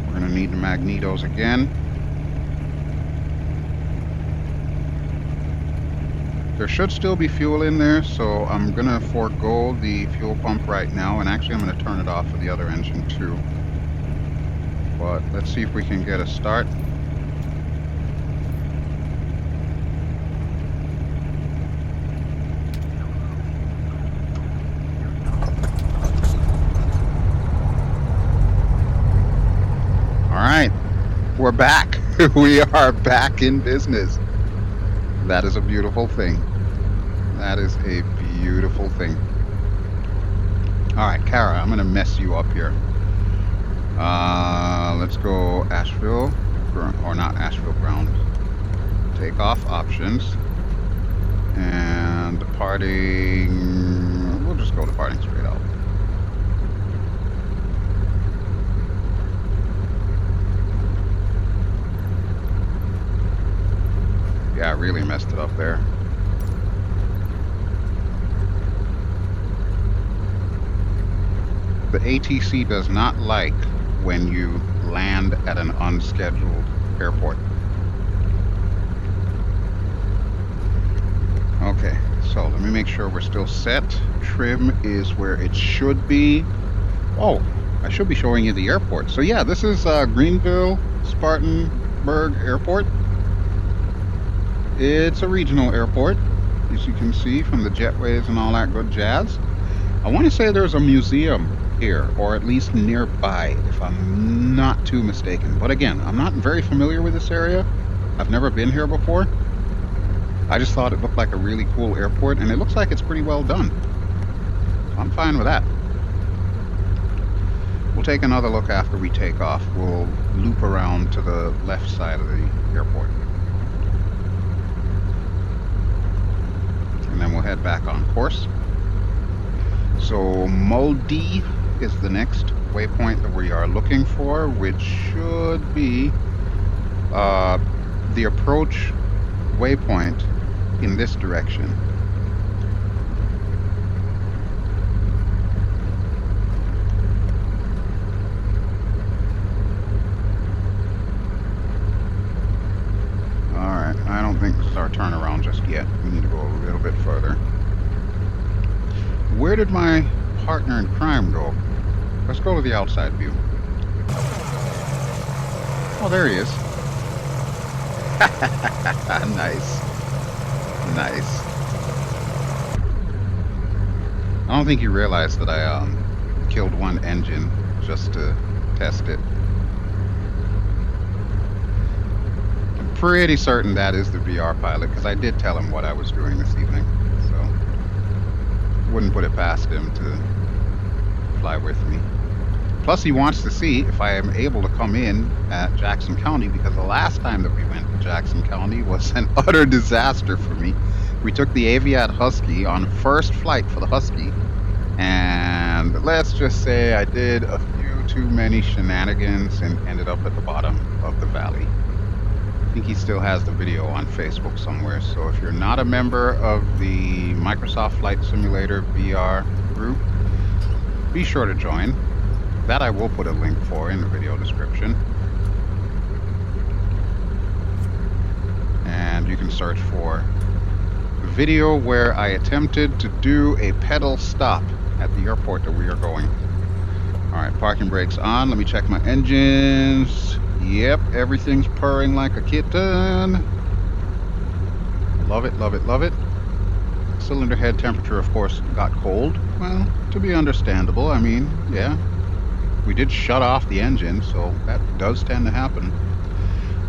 We're going to need the magnetos again. There should still be fuel in there, so I'm going to forego the fuel pump right now, and actually I'm going to turn it off for the other engine too. But let's see if we can get a start. Alright, we're back. We are back in business. That is a beautiful thing. That is a beautiful thing. Alright, Kara, I'm going to mess you up here. Let's go Asheville, or not Asheville ground. Takeoff options. And departing, we'll just go departing straight out. Yeah, I really messed it up there. The ATC does not like when you land at an unscheduled airport. Okay, so let me make sure we're still set. Trim is where it should be. Oh, I should be showing you the airport. So yeah, this is Greenville-Spartanburg Airport. It's a regional airport, as you can see from the jetways and all that good jazz. I want to say there's a museum here, or at least nearby, if I'm not too mistaken. But again, I'm not very familiar with this area. I've never been here before. I just thought it looked like a really cool airport, and it looks like it's pretty well done. So I'm fine with that. We'll take another look after we take off. We'll loop around to the left side of the airport. And then we'll head back on course. So Moldy is the next waypoint that we are looking for, which should be the approach waypoint in this direction. Alright, I don't think this is our turnaround just yet. We need to go a little bit further. Where did my partner in crime go? Let's go to the outside view. Oh, there he is. Nice. Nice. I don't think you realized that I killed one engine just to test it. I'm pretty certain that is the VRpilot, because I did tell him what I was doing this evening. So wouldn't put it past him to fly with me. Plus, he wants to see if I am able to come in at Jackson County, because the last time that we went to Jackson County was an utter disaster for me. We took the Aviat Husky on first flight for the Husky, and let's just say I did a few too many shenanigans and ended up at the bottom of the valley. I think he still has the video on Facebook somewhere, so if you're not a member of the Microsoft Flight Simulator VR group, be sure to join. That I will put a link for in the video description. And you can search for video where I attempted to do a pedal stop at the airport that we are going. All right, parking brakes on. Let me check my engines. Yep, everything's purring like a kitten. Love it, love it, love it. Cylinder head temperature, of course, got cold. Well, to be understandable. I mean, yeah, we did shut off the engine, so that does tend to happen.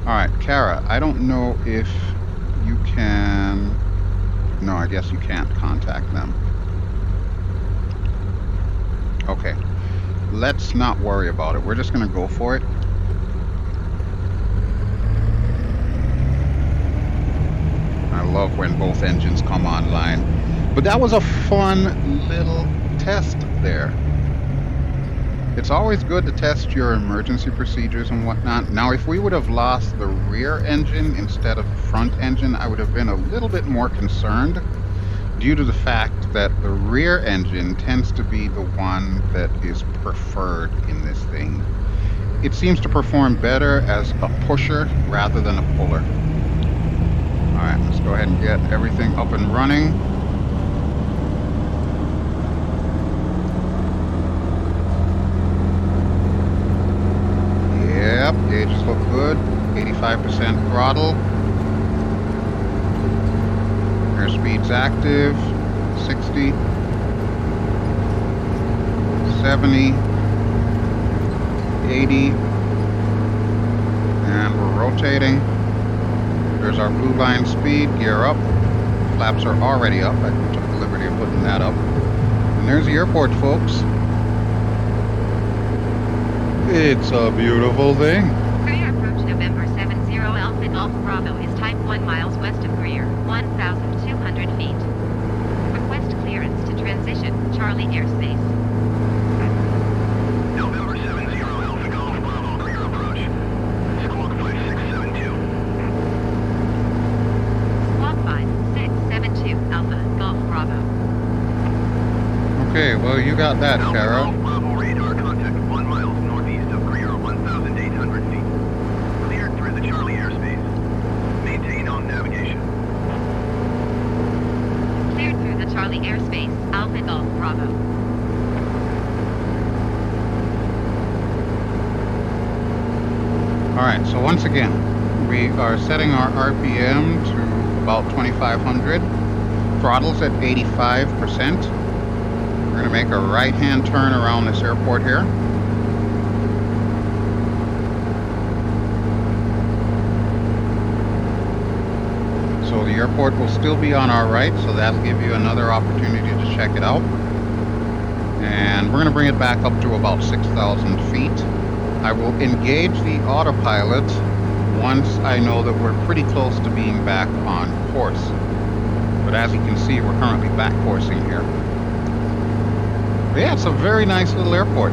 All right, Kara, I don't know if you can... No, I guess you can't contact them. Okay, let's not worry about it. We're just going to go for it. I love when both engines come online. But that was a fun little test there. It's always good to test your emergency procedures and whatnot. Now, if we would have lost the rear engine instead of the front engine, I would have been a little bit more concerned due to the fact that the rear engine tends to be the one that is preferred in this thing. It seems to perform better as a pusher rather than a puller. All right, let's go ahead and get everything up and running. Yep, gauges look good. 85% throttle. Airspeed's active. 60. 70. 80. And we're rotating. There's our blue line speed. Gear up. Flaps are already up. I took the liberty of putting that up. And there's the airport, folks. It's a beautiful thing. Greer approach November 70 Alpha Golf Bravo is type 1 miles west of Greer, 1,200 feet. Request clearance to transition, Charlie airspace. November 70 Alpha Golf Bravo, Greer approach. Squawk 5672. Squawk 5672 Alpha Golf Bravo. Okay, well, you got that, Alpha Kara. Golf Bravo radar contact 1 mile northeast of Greer, 1,800 feet. Cleared through the Charlie airspace. Maintain on navigation. Cleared through the Charlie airspace, Alpha Golf Bravo. Alright, so once again, we are setting our RPM to about 2,500. Throttle's at 85%. We're going to make a right-hand turn around this airport here. So the airport will still be on our right, so that'll give you another opportunity to check it out. And we're going to bring it back up to about 6,000 feet. I will engage the autopilot once I know that we're pretty close to being back on course. But as you can see, we're currently back coursing here. But yeah, it's a very nice little airport.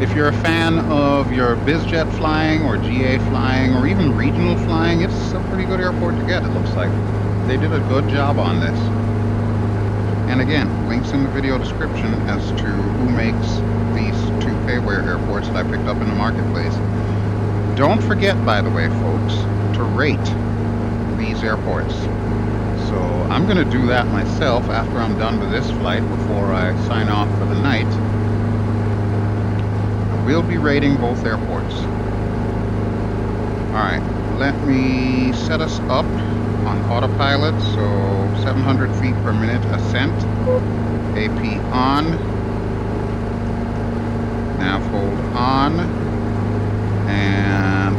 If you're a fan of your BizJet flying or GA flying or even regional flying, it's a pretty good airport to get, it looks like. They did a good job on this. And again, links in the video description as to who makes these two payware airports that I picked up in the marketplace. Don't forget, by the way, folks, to rate these airports. So I'm going to do that myself after I'm done with this flight before I sign off for the night. We'll be rating both airports. Alright, let me set us up on autopilot. So 700 feet per minute ascent. AP on. Nav hold on. And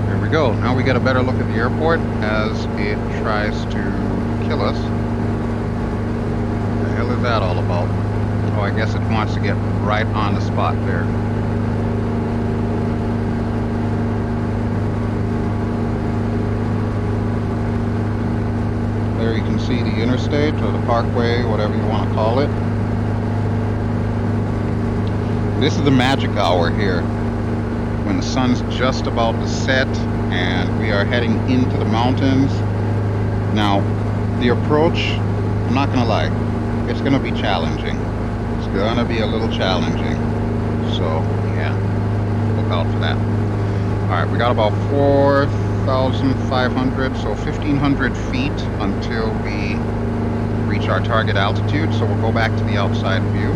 there we go. Now we get a better look at the airport as it tries to kill us. What the hell is that all about? Oh, I guess it wants to get right on the spot there. see the interstate or the parkway, whatever you want to call it. This is the magic hour here, when the sun's just about to set and we are heading into the mountains. Now, the approach, I'm not gonna lie, it's gonna be challenging. It's gonna be a little challenging. So, yeah, look out for that. Alright, we got about 4,500, so 1,500 feet until we reach our target altitude. So we'll go back to the outside view.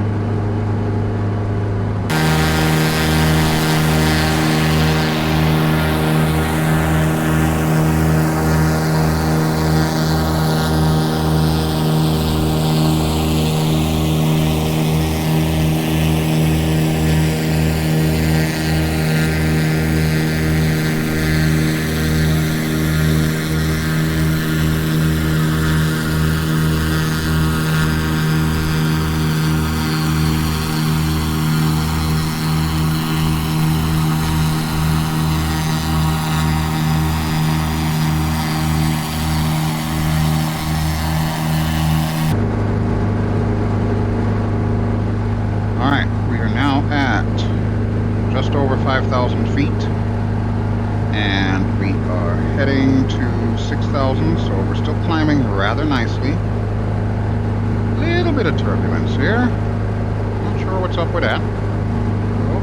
Just over 5,000 feet, and we are heading to 6,000, so we're still climbing rather nicely. A little bit of turbulence here, not sure what's up with that.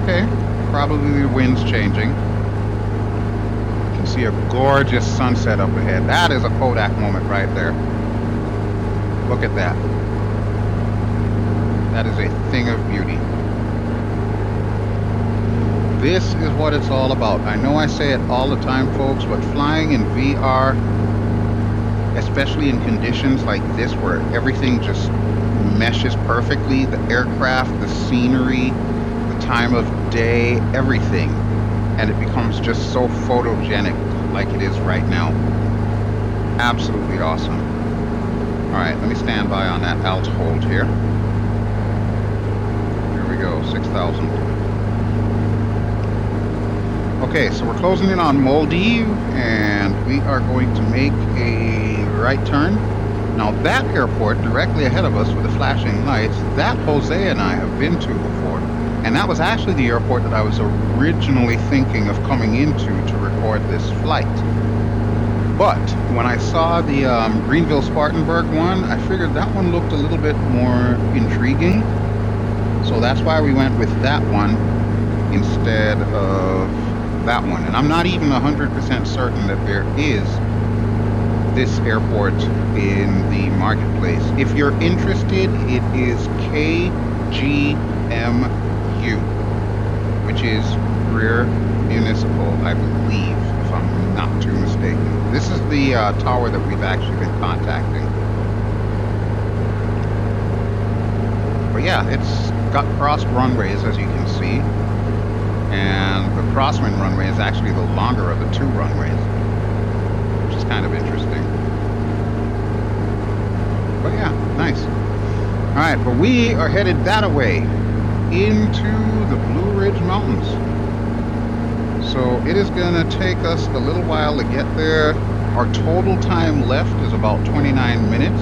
Okay, probably the wind's changing. You can see a gorgeous sunset up ahead. That is a Kodak moment right there. Look at that. That is a thing of beauty. This is what it's all about. I know I say it all the time, folks, but flying in VR, especially in conditions like this where everything just meshes perfectly, the aircraft, the scenery, the time of day, everything, and it becomes just so photogenic like it is right now. Absolutely awesome. Alright, let me stand by on that alt hold here. Here we go, 6,000. Okay, so we're closing in on Moldy, and we are going to make a right turn. Now that airport directly ahead of us with the flashing lights, that Jose and I have been to before. And that was actually the airport that I was originally thinking of coming into to record this flight. But when I saw the Greenville-Spartanburg one, I figured that one looked a little bit more intriguing. So that's why we went with that one instead of that one. And I'm not even 100% certain that there is this airport in the marketplace. If you're interested, it is KGMU, which is Greer Municipal, I believe, if I'm not too mistaken. This is the tower that we've actually been contacting. But yeah, it's got crossed runways, as you can see. And the crosswind runway is actually the longer of the two runways, which is kind of interesting. But yeah, nice. Alright, but we are headed that way into the Blue Ridge Mountains. So it is going to take us a little while to get there. Our total time left is about 29 minutes.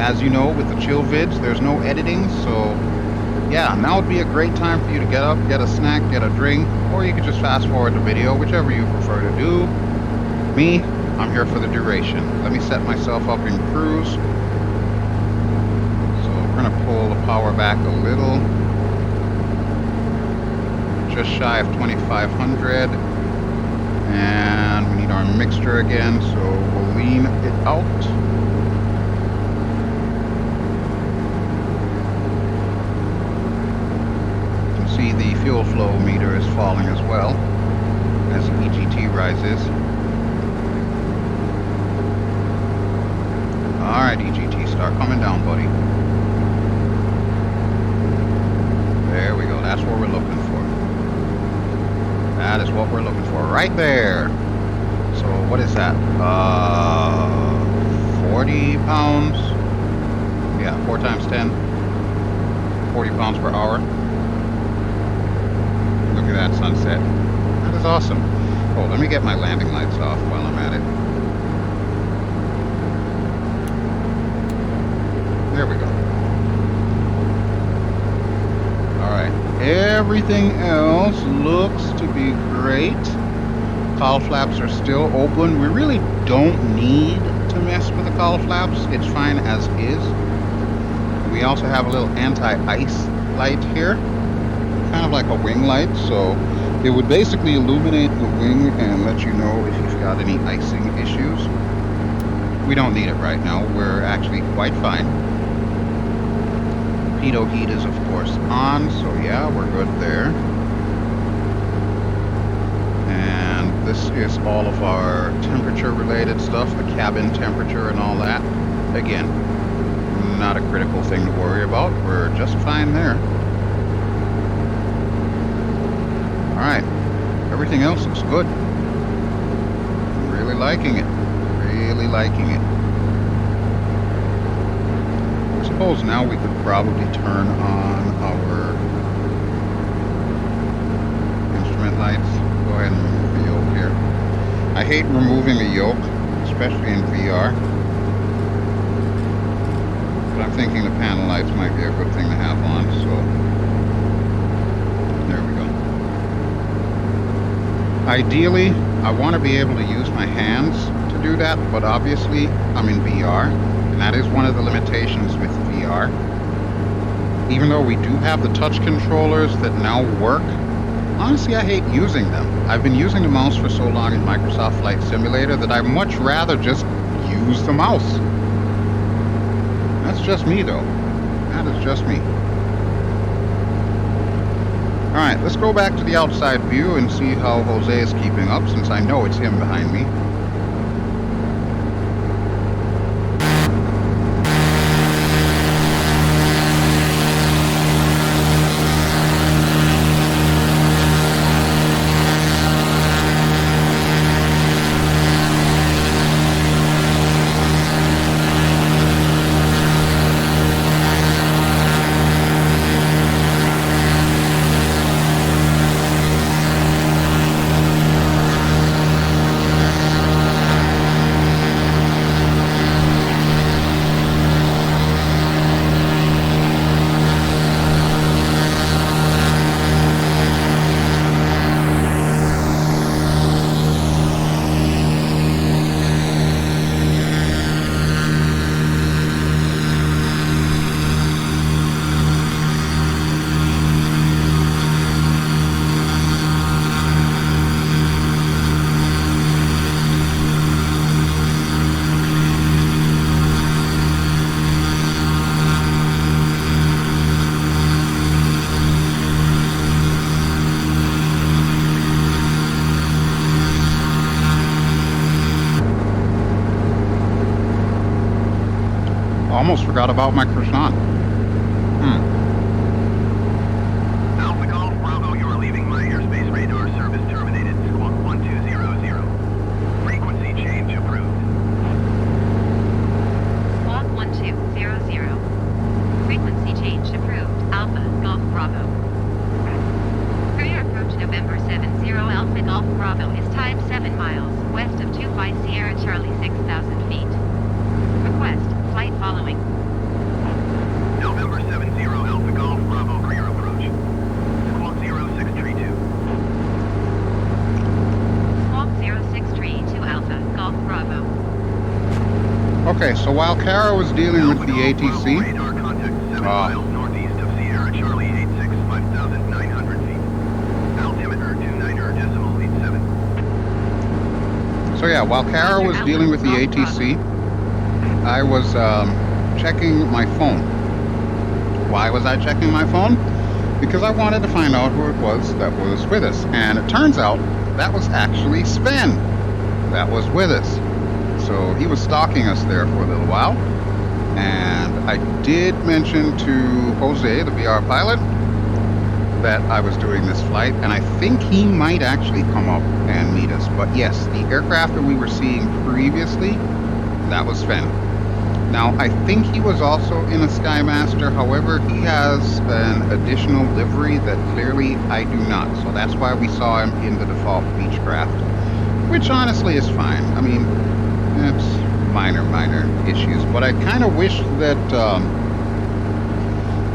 As you know, with the chill vids, there's no editing, so yeah, now would be a great time for you to get up, get a snack, get a drink, or you could just fast forward the video, whichever you prefer to do. Me, I'm here for the duration. Let me set myself up in cruise. So we're going to pull the power back a little. Just shy of 2,500. And we need our mixture again, so we'll lean it out. See the fuel flow meter is falling as well as the EGT rises. Alright, EGT, start coming down, buddy. There we go, that's what we're looking for. That is what we're looking for, right there. So what is that? 40 pounds? Yeah, 4 times 10. 40 pounds per hour. Look at that sunset. That is awesome. Oh, let me get my landing lights off while I'm at it. There we go. Alright, everything else looks to be great. Cowl flaps are still open. We really don't need to mess with the cowl flaps. It's fine as is. We also have a little anti-ice light here, kind of like a wing light, so it would basically illuminate the wing and let you know if you've got any icing issues. We don't need it right now. We're actually quite fine. Pitot heat is of course on, so yeah, we're good there. And this is all of our temperature related stuff, the cabin temperature and all that. Again, not a critical thing to worry about. We're just fine there. Alright, everything else looks good. I'm really liking it. Really liking it. I suppose now we could probably turn on our instrument lights. Go ahead and remove the yoke here. I hate removing a yoke, especially in VR. But I'm thinking the panel lights might be a good thing to have on, so there we go. Ideally, I want to be able to use my hands to do that, but obviously I'm in VR, and that is one of the limitations with VR. Even though we do have the touch controllers that now work, honestly I hate using them. I've been using the mouse for so long in Microsoft Flight Simulator that I'd much rather just use the mouse. That's just me though. That is just me. Alright, let's go back to the outside view and see how Jose is keeping up, since I know it's him behind me. Almost forgot about my croissant. Alpha Golf Bravo, you are leaving my airspace radar. Service terminated. Squawk 1200. Frequency change approved. Squawk 1200. Frequency change approved. Alpha Golf Bravo. Career approach November 70 Alpha Golf Bravo is timed 7 miles west of 25 Sierra Charlie 6,000 feet. Request flight following. November 70 Alpha Golf Bravo, career approach. Squawk 0632. Squawk 0632 Alpha Golf Bravo. Okay, so while Kara was dealing with the ATC, Radar contact 7 miles northeast of Sierra Charlie 86, 5,900 feet. Altimeter 29.87. so yeah, while Kara was dealing with the ATC, I was checking my phone. Why was I checking my phone? Because I wanted to find out who it was that was with us. And it turns out that was actually Sven that was with us. So he was stalking us there for a little while. And I did mention to Jose, the VRpilot, that I was doing this flight. And I think he might actually come up and meet us. But yes, the aircraft that we were seeing previously, that was Sven. Now, I think he was also in a Skymaster, however, he has an additional livery that clearly I do not. So that's why we saw him in the default Beechcraft, which honestly is fine. I mean, it's minor issues. But I kind of wish that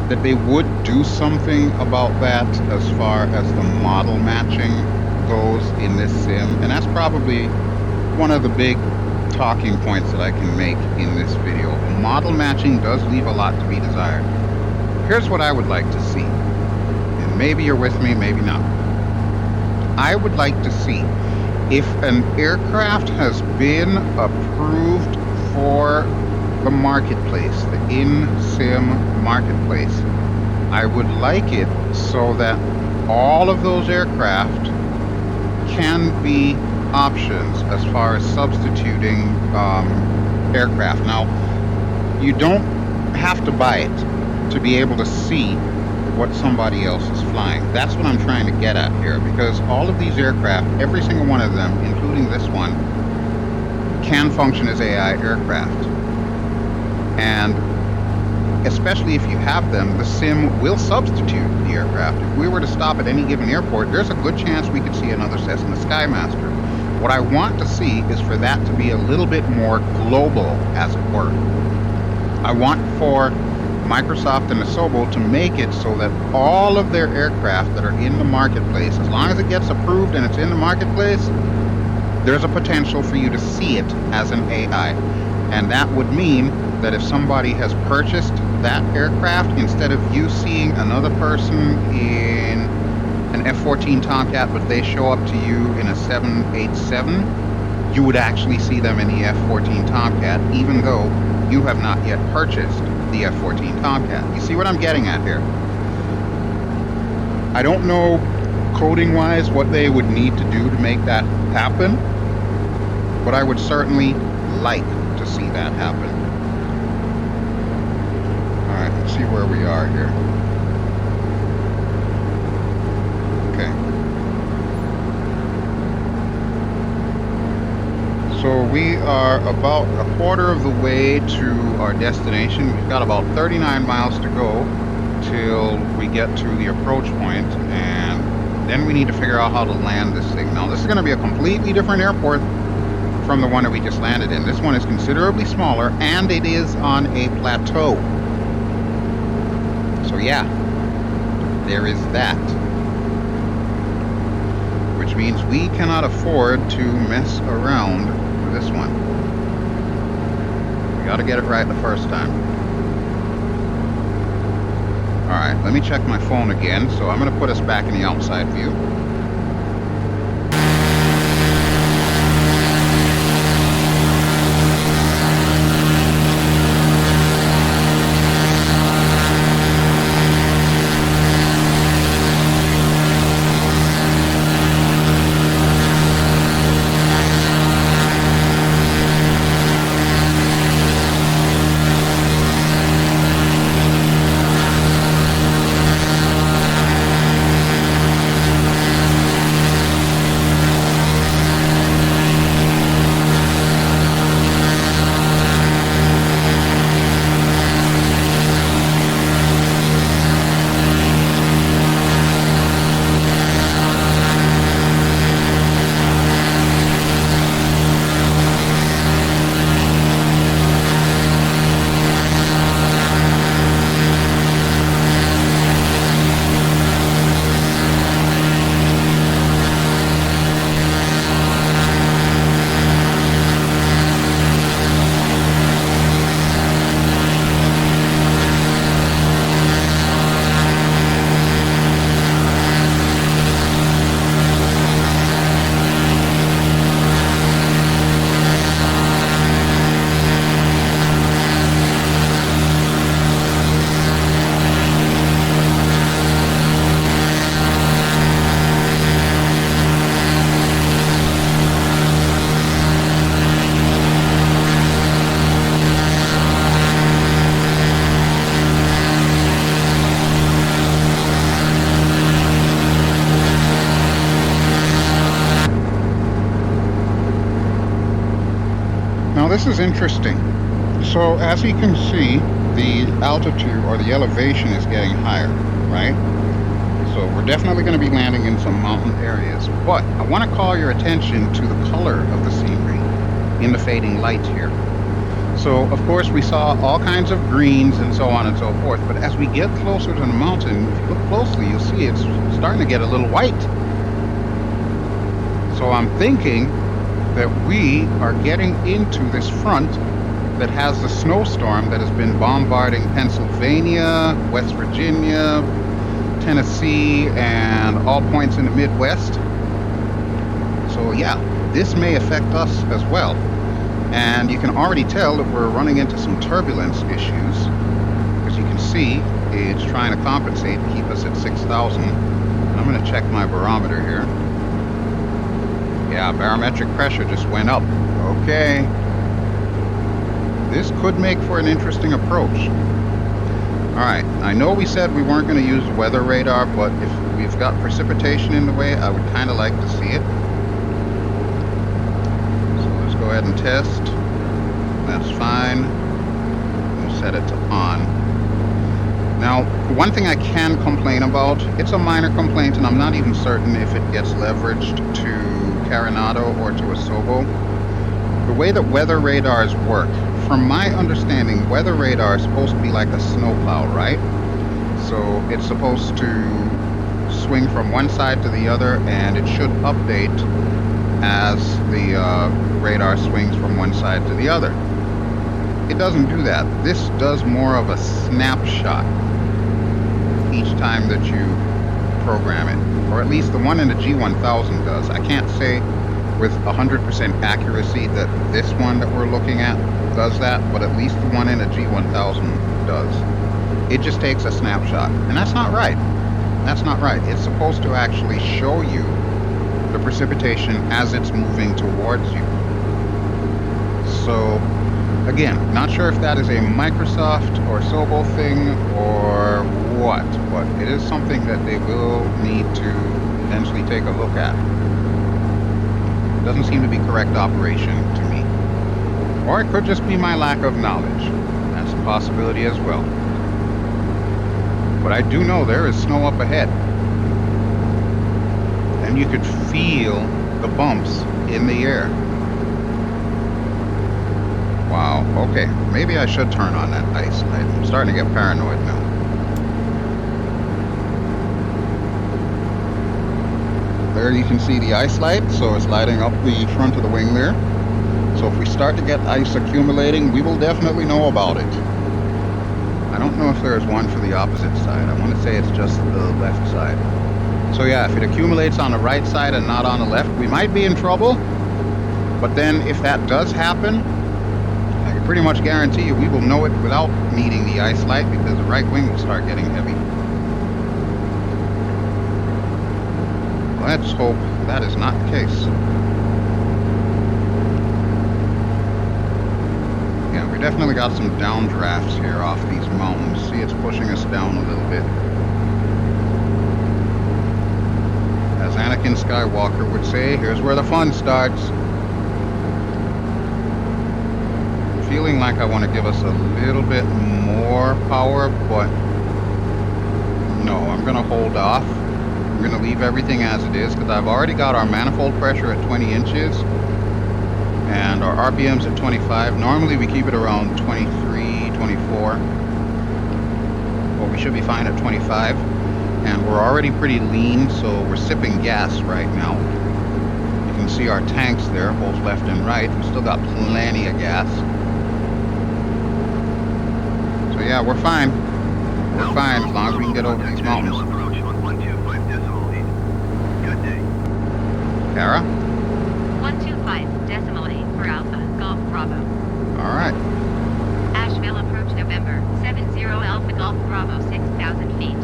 that they would do something about that as far as the model matching goes in this sim. And that's probably one of the big talking points that I can make in this video. Model matching does leave a lot to be desired. Here's what I would like to see. And maybe you're with me, maybe not. I would like to see if an aircraft has been approved for the marketplace, the in-sim marketplace. I would like it so that all of those aircraft can be options as far as substituting aircraft. Now, you don't have to buy it to be able to see what somebody else is flying. That's what I'm trying to get at here, because all of these aircraft, every single one of them, including this one, can function as AI aircraft. And especially if you have them, the sim will substitute the aircraft. If we were to stop at any given airport, there's a good chance we could see another Cessna Skymaster. What I want to see is for that to be a little bit more global, as it were. I want for Microsoft and Asobo to make it so that all of their aircraft that are in the marketplace, as long as it gets approved and it's in the marketplace, there's a potential for you to see it as an AI. And that would mean that if somebody has purchased that aircraft, instead of you seeing another person in an F-14 Tomcat, but they show up to you in a 787, you would actually see them in the F-14 Tomcat, even though you have not yet purchased the F-14 Tomcat. You see what I'm getting at here? I don't know coding-wise what they would need to do to make that happen, but I would certainly like to see that happen. Alright, let's see where we are here. Okay. So we are about a quarter of the way to our destination. We've got about 39 miles to go till we get to the approach point, and then we need to figure out how to land this thing. Now, this is going to be a completely different airport from the one that we just landed in. This one is considerably smaller, and it is on a plateau. So yeah, there is that. Which means we cannot afford to mess around with this one. We gotta get it right the first time. Alright, let me check my phone again. So I'm gonna put us back in the outside view. Now this is interesting. So as you can see, the altitude or the elevation is getting higher, right? So we're definitely going to be landing in some mountain areas. But I want to call your attention to the color of the scenery in the fading light here. So, of course, we saw all kinds of greens and so on and so forth. But as we get closer to the mountain, if you look closely, you'll see it's starting to get a little white. So I'm thinking that we are getting into this front that has the snowstorm that has been bombarding Pennsylvania, West Virginia, Tennessee, and all points in the Midwest. So yeah, this may affect us as well. And you can already tell that we're running into some turbulence issues. As you can see, it's trying to compensate to keep us at 6,000. I'm going to check my barometer here. Yeah, barometric pressure just went up. Okay. This could make for an interesting approach. Alright, I know we said we weren't going to use weather radar, but if we've got precipitation in the way, I would kind of like to see it. Go ahead and test. That's fine. We'll set it to on. Now, one thing I can complain about, it's a minor complaint, and I'm not even certain if it gets leveraged to Carenado or to Asheville. The way that weather radars work, from my understanding, weather radar is supposed to be like a snowplow, right? So it's supposed to swing from one side to the other, and it should update as the radar swings from one side to the other. It doesn't do that. This does more of a snapshot each time that you program it, or at least the one in the G1000 does. I can't say with 100% accuracy that this one that we're looking at does that, but at least the one in the G1000 does. It just takes a snapshot, and that's not right. That's not right. It's supposed to actually show you the precipitation as it's moving towards you. So again, not sure if that is a Microsoft or Sobo thing or what, but it is something that they will need to eventually take a look at. It doesn't seem to be correct operation to me. Or it could just be my lack of knowledge. That's a possibility as well. But I do know there is snow up ahead. And you could feel the bumps in the air. Wow, okay. Maybe I should turn on that ice. I'm starting to get paranoid now. There you can see the ice light, so it's lighting up the front of the wing there. So if we start to get ice accumulating, we will definitely know about it. I don't know if there's one for the opposite side. I want to say it's just the left side. So yeah, if it accumulates on the right side and not on the left, we might be in trouble. But then if that does happen, I can pretty much guarantee you we will know it without needing the ice light, because the right wing will start getting heavy. Let's hope that is not the case. Yeah, we definitely got some downdrafts here off these mountains. See, it's pushing us down a little bit. As Anakin Skywalker would say, here's where the fun starts. I'm feeling like I want to give us a little bit more power, but no, I'm going to hold off. I'm going to leave everything as it is, because I've already got our manifold pressure at 20 inches and our RPMs at 25. Normally we keep it around 23, 24. Well, we should be fine at 25. And we're already pretty lean, so we're sipping gas right now. You can see our tanks there, both left and right. We've still got plenty of gas. So yeah, we're fine. We're fine as long as we can get over these mountains. Kara? 125.8 for Alpha, Golf Bravo. Alright. Asheville approach November 70 Alpha Golf Bravo 6,000 feet.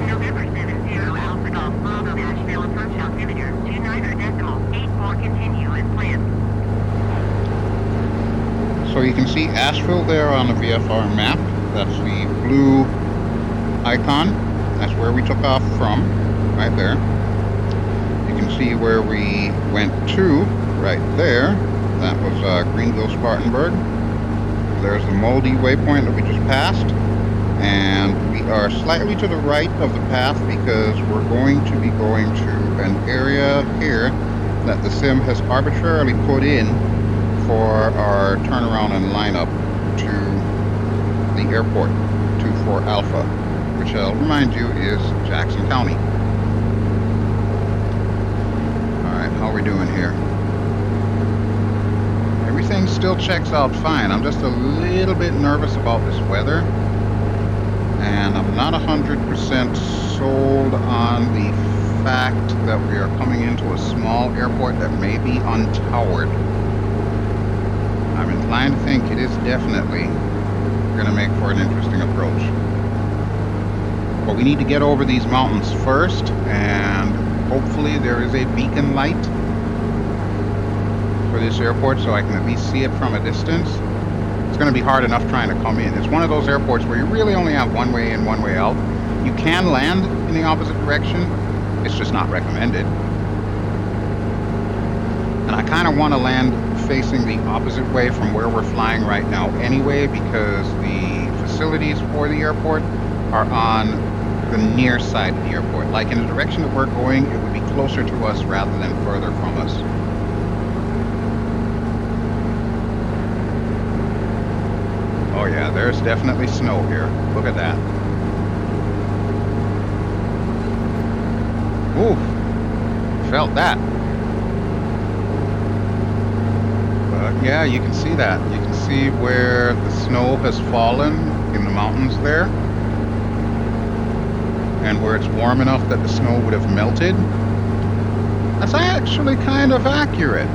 November 70 Alpha Golf Bravo Asheville approach altimeter 29.84 continue as planned. So you can see Asheville there on the VFR map. That's the blue icon. That's where we took off from, right there. You can see where we went to, right there. That was Greenville-Spartanburg. There's the moldy waypoint that we just passed. And we are slightly to the right of the path because we're going to be going to an area here that the sim has arbitrarily put in for our turnaround and lineup to the airport, 24 Alpha, which I'll remind you is Jackson County. Alright, how are we doing here? Everything still checks out fine. I'm just a little bit nervous about this weather, and I'm not 100% sold on the fact that we are coming into a small airport that may be untowered. I'm inclined to think it is definitely going to make for an interesting approach. But we need to get over these mountains first, and hopefully there is a beacon light for this airport so I can at least see it from a distance. It's going to be hard enough trying to come in. It's one of those airports where you really only have one way in, one way out. You can land in the opposite direction. It's just not recommended. And I kind of want to land facing the opposite way from where we're flying right now anyway, because the facilities for the airport are on the near side of the airport. Like in the direction that we're going, it would be closer to us rather than further from us. Oh yeah, there's definitely snow here. Look at that. Ooh, felt that. But yeah, you can see that. You can see where the snow has fallen in the mountains there, and where it's warm enough that the snow would have melted. That's actually kind of accurate.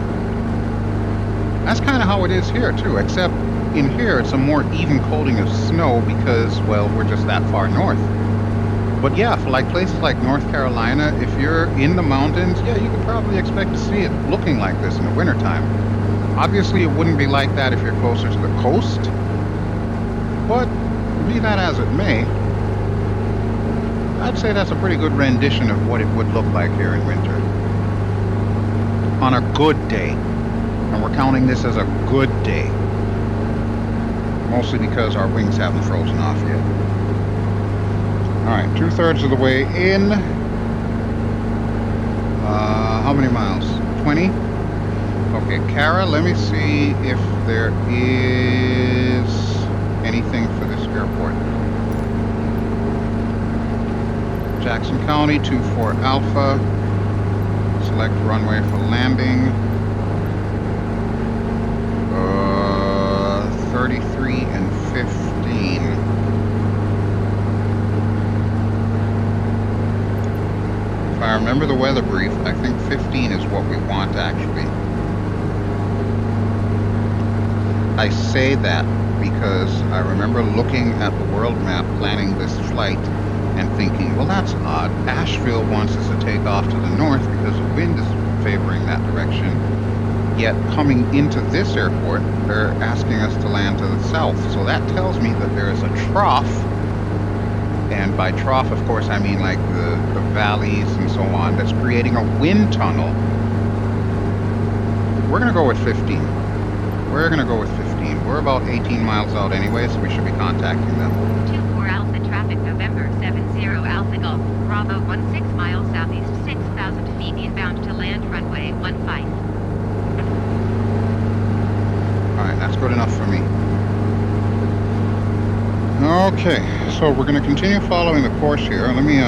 That's kind of how it is here too, except in here it's a more even coating of snow because, well, we're just that far north. But yeah, for like places like North Carolina, if you're in the mountains, yeah, you could probably expect to see it looking like this in the wintertime. Obviously it wouldn't be like that if you're closer to the coast, but be that as it may, I'd say that's a pretty good rendition of what it would look like here in winter. On a good day. And we're counting this as a good day. Mostly because our wings haven't frozen off yet. Alright, 2/3 of the way in. How many miles? 20? Okay, Kara, let me see if there is anything for this airport. Jackson County, 24 Alpha. Select runway for landing. 33 and 15. If I remember the weather brief, I think 15 is what we want actually. I say that because I remember looking at the world map planning this flight and thinking, well, that's odd. Asheville wants us to take off to the north because the wind is favoring that direction. Yet coming into this airport, they're asking us to land to the south. So that tells me that there is a trough. And by trough, of course, I mean like the valleys and so on, that's creating a wind tunnel. We're going to go with 15. We're going to go with 15. We're about 18 miles out anyway, so we should be contacting them. 24 Alpha traffic, November 70 Alpha Golf, Bravo 16 miles southeast, 6,000 feet inbound to land runway 15. Alright, that's good enough for me. Okay, so we're going to continue following the course here. Let me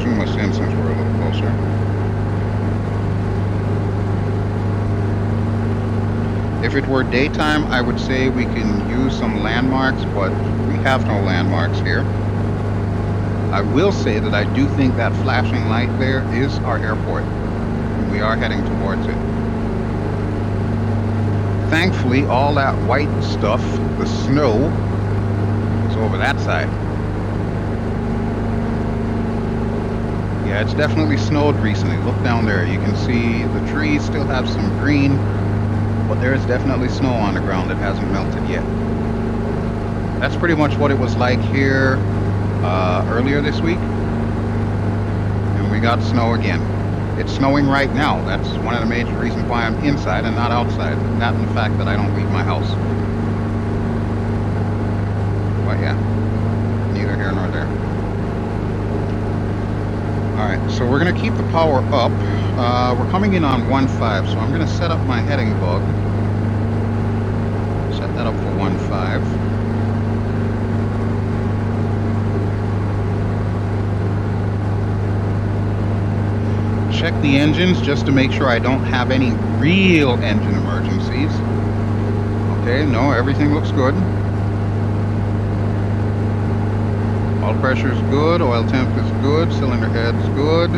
zoom us in since we're a little closer. If it were daytime, I would say we can use some landmarks, but we have no landmarks here. I will say that I do think that flashing light there is our airport. We are heading towards it. Thankfully, all that white stuff, the snow, is over that side. Yeah, it's definitely snowed recently. Look down there. You can see the trees still have some green, but there is definitely snow on the ground that hasn't melted yet. That's pretty much what it was like here earlier this week. And we got snow again. It's snowing right now. That's one of the major reasons why I'm inside and not outside. Not in the fact that I don't leave my house. But yeah, neither here nor there. Alright, so we're going to keep the power up. We're coming in on 1.5, so I'm going to set up my heading bug. that up for 1.5. Check the engines just to make sure I don't have any real engine emergencies. Okay, no, everything looks good. Oil pressure is good, oil temp is good, cylinder head's good.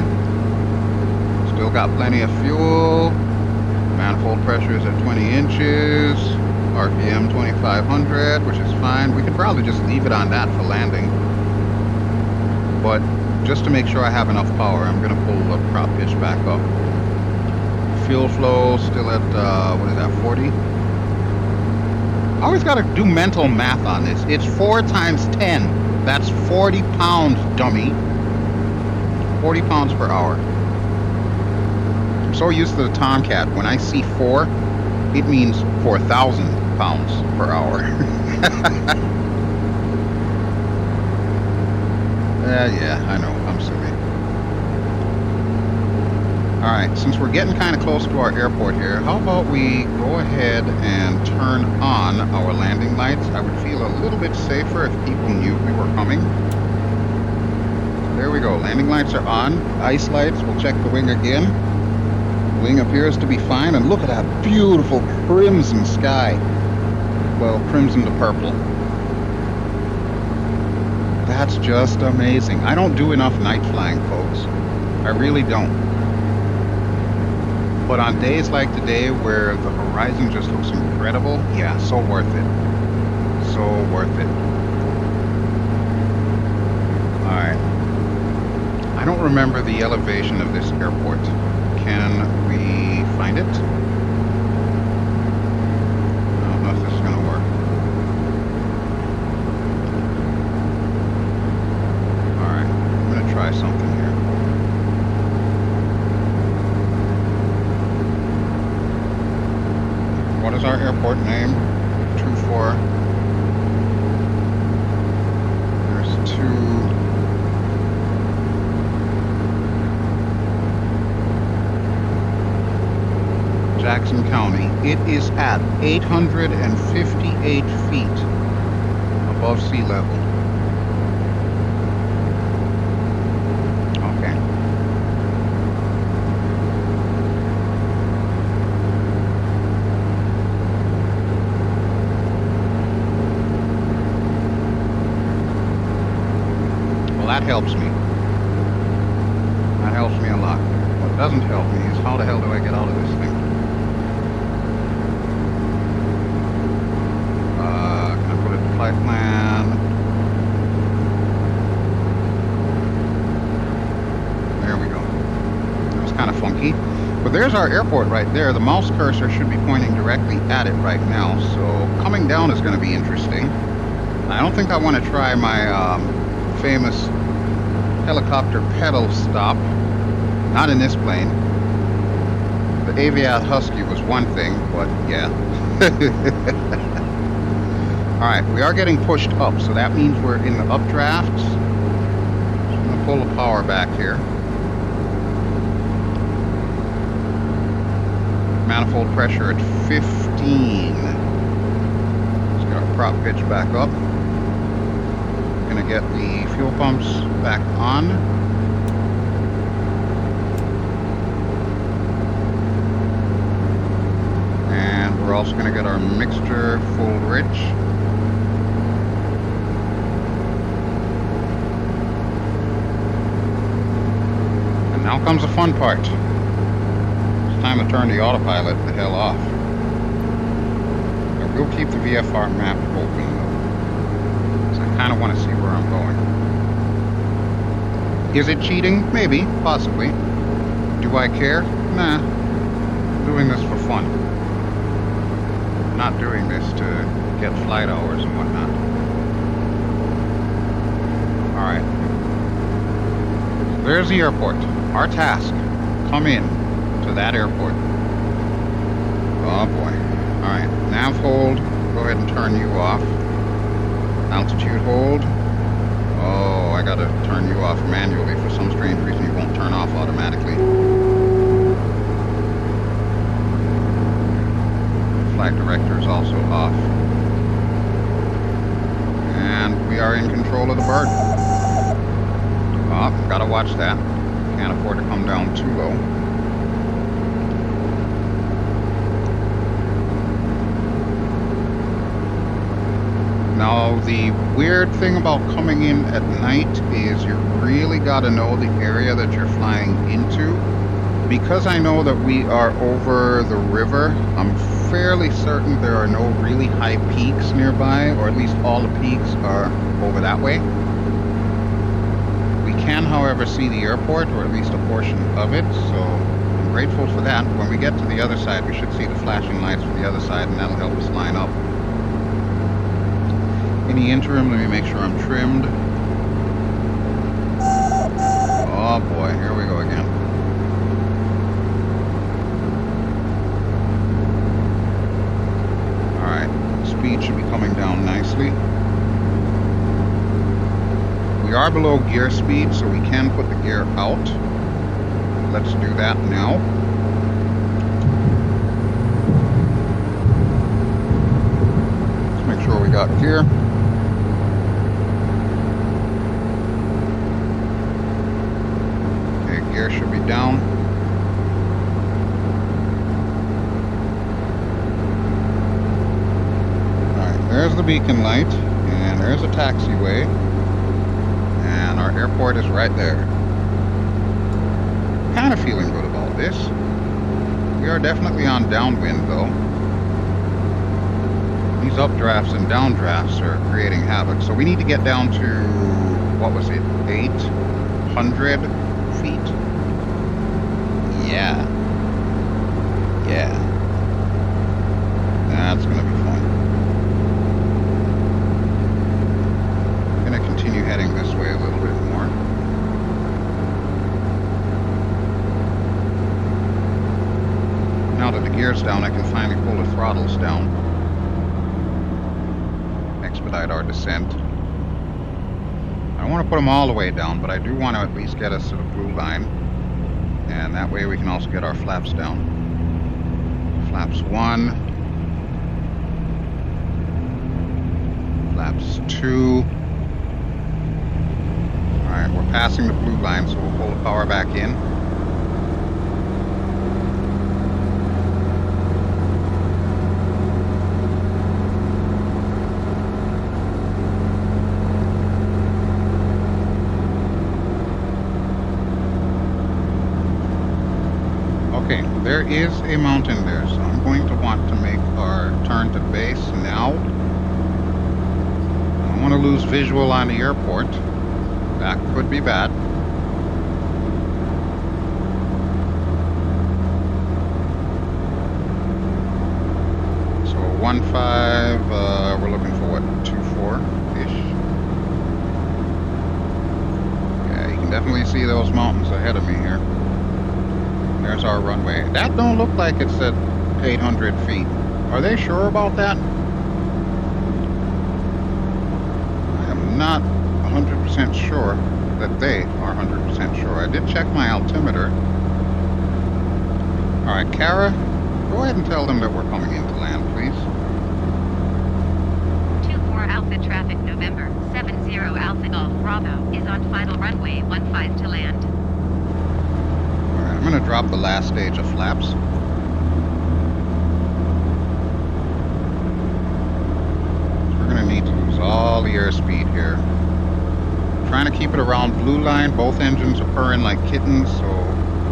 Still got plenty of fuel. Manifold pressure is at 20 inches. RPM 2500, which is fine. We could probably just leave it on that for landing. But just to make sure I have enough power, I'm going to pull the prop pitch back up. Fuel flow still at, what is that, 40? I always got to do mental math on this. It's 4 times 10. That's 40 pounds, dummy. 40 pounds per hour. I'm so used to the Tomcat. When I see 4, it means 4,000 pounds per hour. Yeah, I know. I'm silly. Alright, since we're getting kind of close to our airport here, how about we go ahead and turn on our landing lights? I would feel a little bit safer if people knew we were coming. There we go. Landing lights are on. Ice lights. We'll check the wing again. The wing appears to be fine. And look at that beautiful crimson sky. Well, crimson to purple. That's just amazing. I don't do enough night flying, folks. I really don't. But on days like today where the horizon just looks incredible, yeah, so worth it. So worth it. Alright. I don't remember the elevation of this airport. Can we find it? I don't know if this is going to work. Alright, I'm going to try something here. What is our airport name? 24. There's 2. Jackson County. It is at 858 feet above sea level. Okay. That helps me. That helps me a lot. What doesn't help me is how the hell do I get out of this thing? Can I put it in flight plan? There we go. That was kind of funky. But there's our airport right there. The mouse cursor should be pointing directly at it right now. So coming down is going to be interesting. I don't think I want to try my famous helicopter pedal stop. Not in this plane. The Aviat Husky was one thing, but yeah. Alright, we are getting pushed up, so that means we're in the updrafts. So I'm going to pull the power back here. Manifold pressure at 15. Let's get our prop pitch back up. Gonna get the fuel pumps back on. And we're also gonna get our mixture full rich. And now comes the fun part. It's time to turn the autopilot the hell off. I will keep the VFR map open. I kind of want to see where I'm going. Is it cheating? Maybe, possibly. Do I care? Nah. I'm doing this for fun. I'm not doing this to get flight hours and whatnot. Alright. There's the airport. Our task. Come in to that airport. Oh boy. Alright. Nav hold. Go ahead and turn you off. Altitude hold. Oh, I gotta turn you off manually. For some strange reason you won't turn off automatically. Flight director is also off. and we are in control of the bird. Oh, gotta watch that. Can't afford to come down too low. Now, the weird thing about coming in at night is you really got to know the area that you're flying into. Because I know that we are over the river, I'm fairly certain there are no really high peaks nearby, or at least all the peaks are over that way. We can, however, see the airport, or at least a portion of it, so I'm grateful for that. When we get to the other side, we should see the flashing lights from the other side, and that'll help us line up. In the interim, let me make sure I'm trimmed. Oh boy, here we go again. Alright, speed should be coming down nicely. We are below gear speed, so we can put the gear out. Let's do that now. Let's make sure we got gear. Gear should be down. Alright, there's the beacon light, and there's a taxiway, and our airport is right there. Kind of feeling good about this. We are definitely on downwind though. These updrafts and downdrafts are creating havoc, so we need to get down to, what was it, 800 feet? Yeah. That's gonna be fun. I'm gonna continue heading this way a little bit more. Now that the gear's down, I can finally pull the throttles down. Expedite our descent. I don't want to put them all the way down, but I do want to at least get us to the blue line. And that way we can also get our flaps down. Flaps 1. Flaps 2. Alright, we're passing the blue line, so we'll pull the power back in. Okay, there is a mountain there, so I'm going to want to make our turn to base now. I don't want to lose visual on the airport. That could be bad. So 1.5, we're looking for what, 2.4-ish? Yeah, you can definitely see those mountains ahead of me here. There's our runway. That don't look like it's at 800 feet. Are they sure about that? I am not 100% sure that they are 100% sure. I did check my altimeter. Alright, Kara, go ahead and tell them that we're coming in to land, please. 24 Alpha traffic November 70 Alpha Golf Bravo is on final runway 15 to land. I'm going to drop the last stage of flaps. We're going to need to lose all the airspeed here. Trying to keep it around blue line. Both engines are purring like kittens, so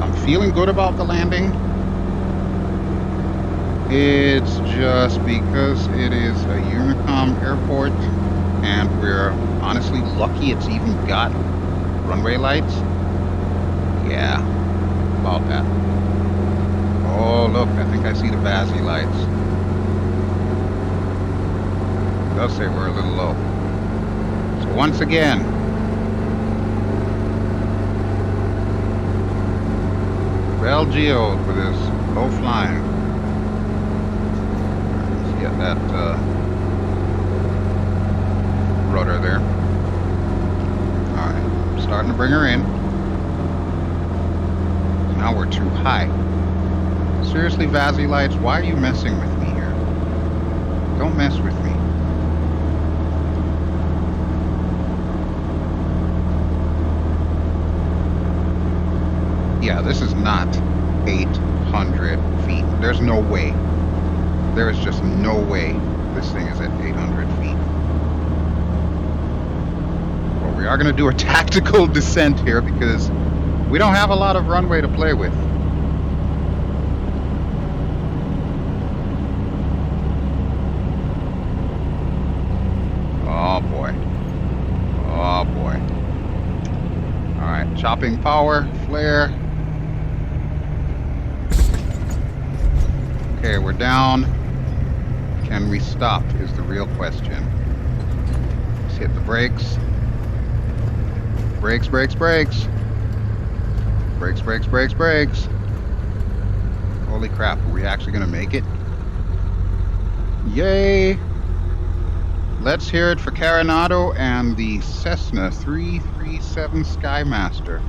I'm feeling good about the landing. It's just because it is a Unicom airport, and we're honestly lucky it's even got runway lights. Yeah. About that. Oh, look, I think I see the Bazzy lights. It does say we're a little low. So once again, BelGeode for this low flying. Let's get that rudder there. Alright, starting to bring her in. Now we're too high. Seriously, Vazzy lights, why are you messing with me here? Don't mess with me. Yeah, this is not 800 feet. There's no way. There is just no way this thing is at 800 feet. Well, we are going to do a tactical descent here because we don't have a lot of runway to play with. Oh boy. Oh boy. Alright, chopping power, flare. Okay, we're down. Can we stop is the real question. Let's hit the brakes. Brakes, brakes, brakes. Brakes, brakes, brakes, brakes. Holy crap, are we actually gonna make it? Yay! Let's hear it for Carenado and the Cessna 337 Skymaster.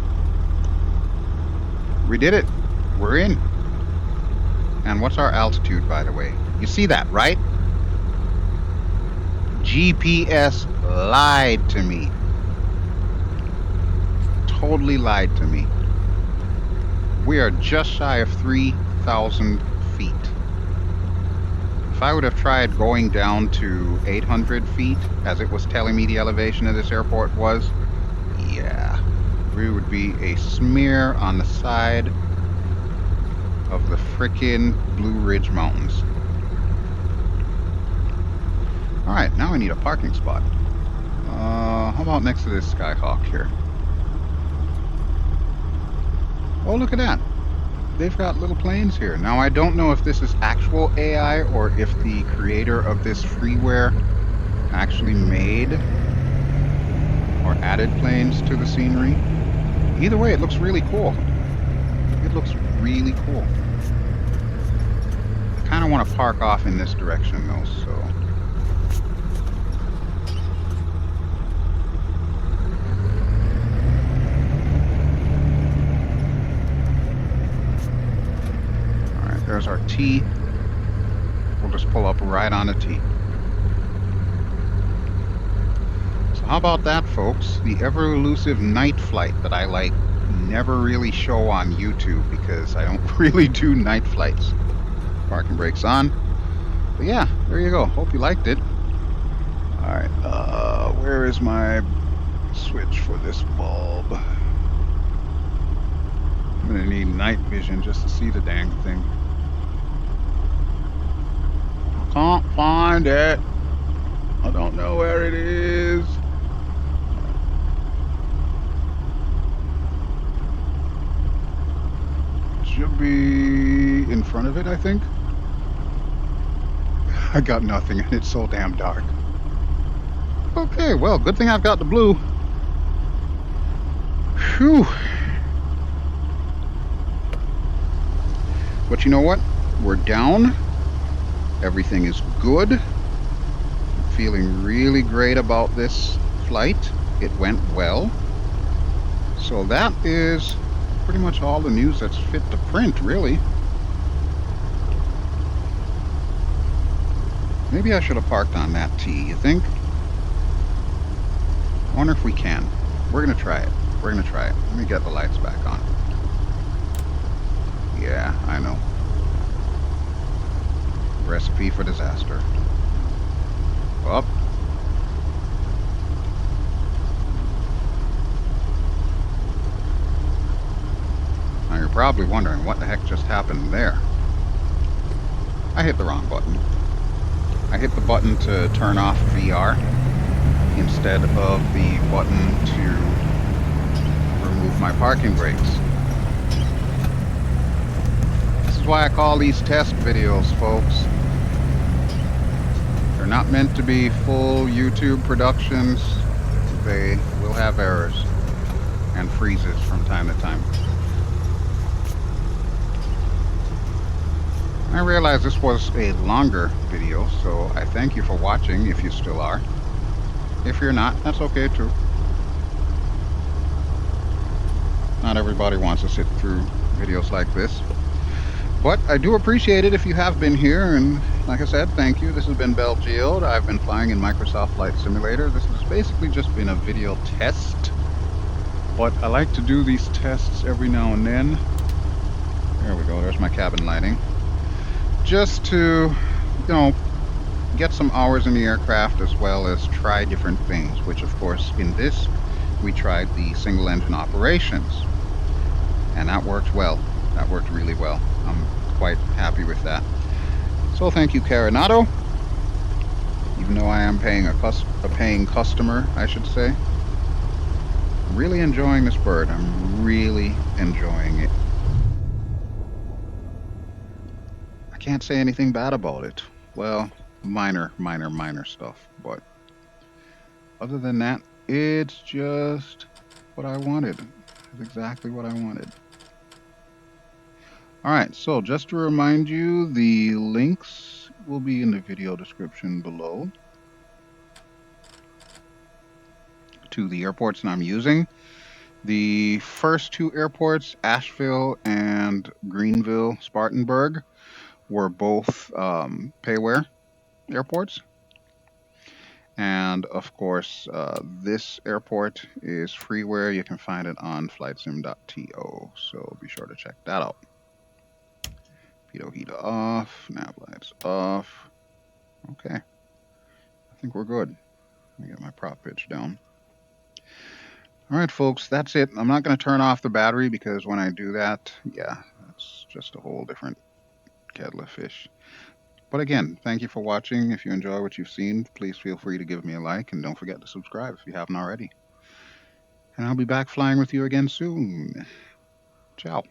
We did it. We're in. And what's our altitude, by the way? You see that, right? GPS lied to me. Totally lied to me. We are just shy of 3,000 feet. If I would have tried going down to 800 feet, as it was telling me the elevation of this airport was, yeah, we would be a smear on the side of the frickin' Blue Ridge Mountains. Alright, now I need a parking spot. How about next to this Skyhawk here? Oh, look at that. They've got little planes here. Now, I don't know if this is actual AI or if the creator of this freeware actually made or added planes to the scenery. Either way, it looks really cool. It looks really cool. I kind of want to park off in this direction though, so. There's our T. We'll just pull up right on a T. So how about that, folks? The ever elusive night flight that I like never really show on YouTube because I don't really do night flights. Parking brakes on. But yeah, there you go. Hope you liked it. Alright, where is my switch for this bulb? I'm gonna need night vision just to see the dang thing. Can't find it. I don't know where it is. It should be in front of it, I think. I got nothing and it's so damn dark. Okay, well, good thing I've got the blue. Whew. But you know what? We're down. Everything is good. I'm feeling really great about this flight. It went well. So that is pretty much all the news that's fit to print, really. Maybe I should have parked on that T, you think? I wonder if we can. We're gonna try it. We're gonna try it. Let me get the lights back on. Yeah, I know. Recipe for disaster. Up. Now you're probably wondering what the heck just happened there. I hit the wrong button. I hit the button to turn off VR instead of the button to remove my parking brakes. This is why I call these test videos, folks. They're not meant to be full YouTube productions. They will have errors and freezes from time to time. I realize this was a longer video, so I thank you for watching if you still are. If you're not, that's okay too. Not everybody wants to sit through videos like this. But I do appreciate it if you have been here, and like I said, thank you. This has been BelGeode. I've been flying in Microsoft Flight Simulator. This has basically just been a video test But I like to do these tests every now and then. There we go. There's my cabin lighting. Just to, get some hours in the aircraft as well as try different things, which of course in this, we tried the single engine operations. And that worked well. That worked really well. I'm quite happy with that. So thank you, Carenado. Even though I am paying a paying customer, I should say. I'm really enjoying this bird. I'm really enjoying it. I can't say anything bad about it. Well, minor stuff. But other than that, it's just what I wanted. It's exactly what I wanted. All right, so just to remind you, the links will be in the video description below to the airports that I'm using. The first two airports, Asheville and Greenville-Spartanburg, were both payware airports. And of course, this airport is freeware. You can find it on flightsim.to, so be sure to check that out. Pitot heater off, nav lights off. Okay, I think we're good. Let me get my prop pitch down. All right, folks, that's it. I'm not going to turn off the battery because when I do that, yeah, that's just a whole different kettle of fish. But again, thank you for watching. If you enjoy what you've seen, please feel free to give me a like, and don't forget to subscribe if you haven't already. And I'll be back flying with you again soon. Ciao.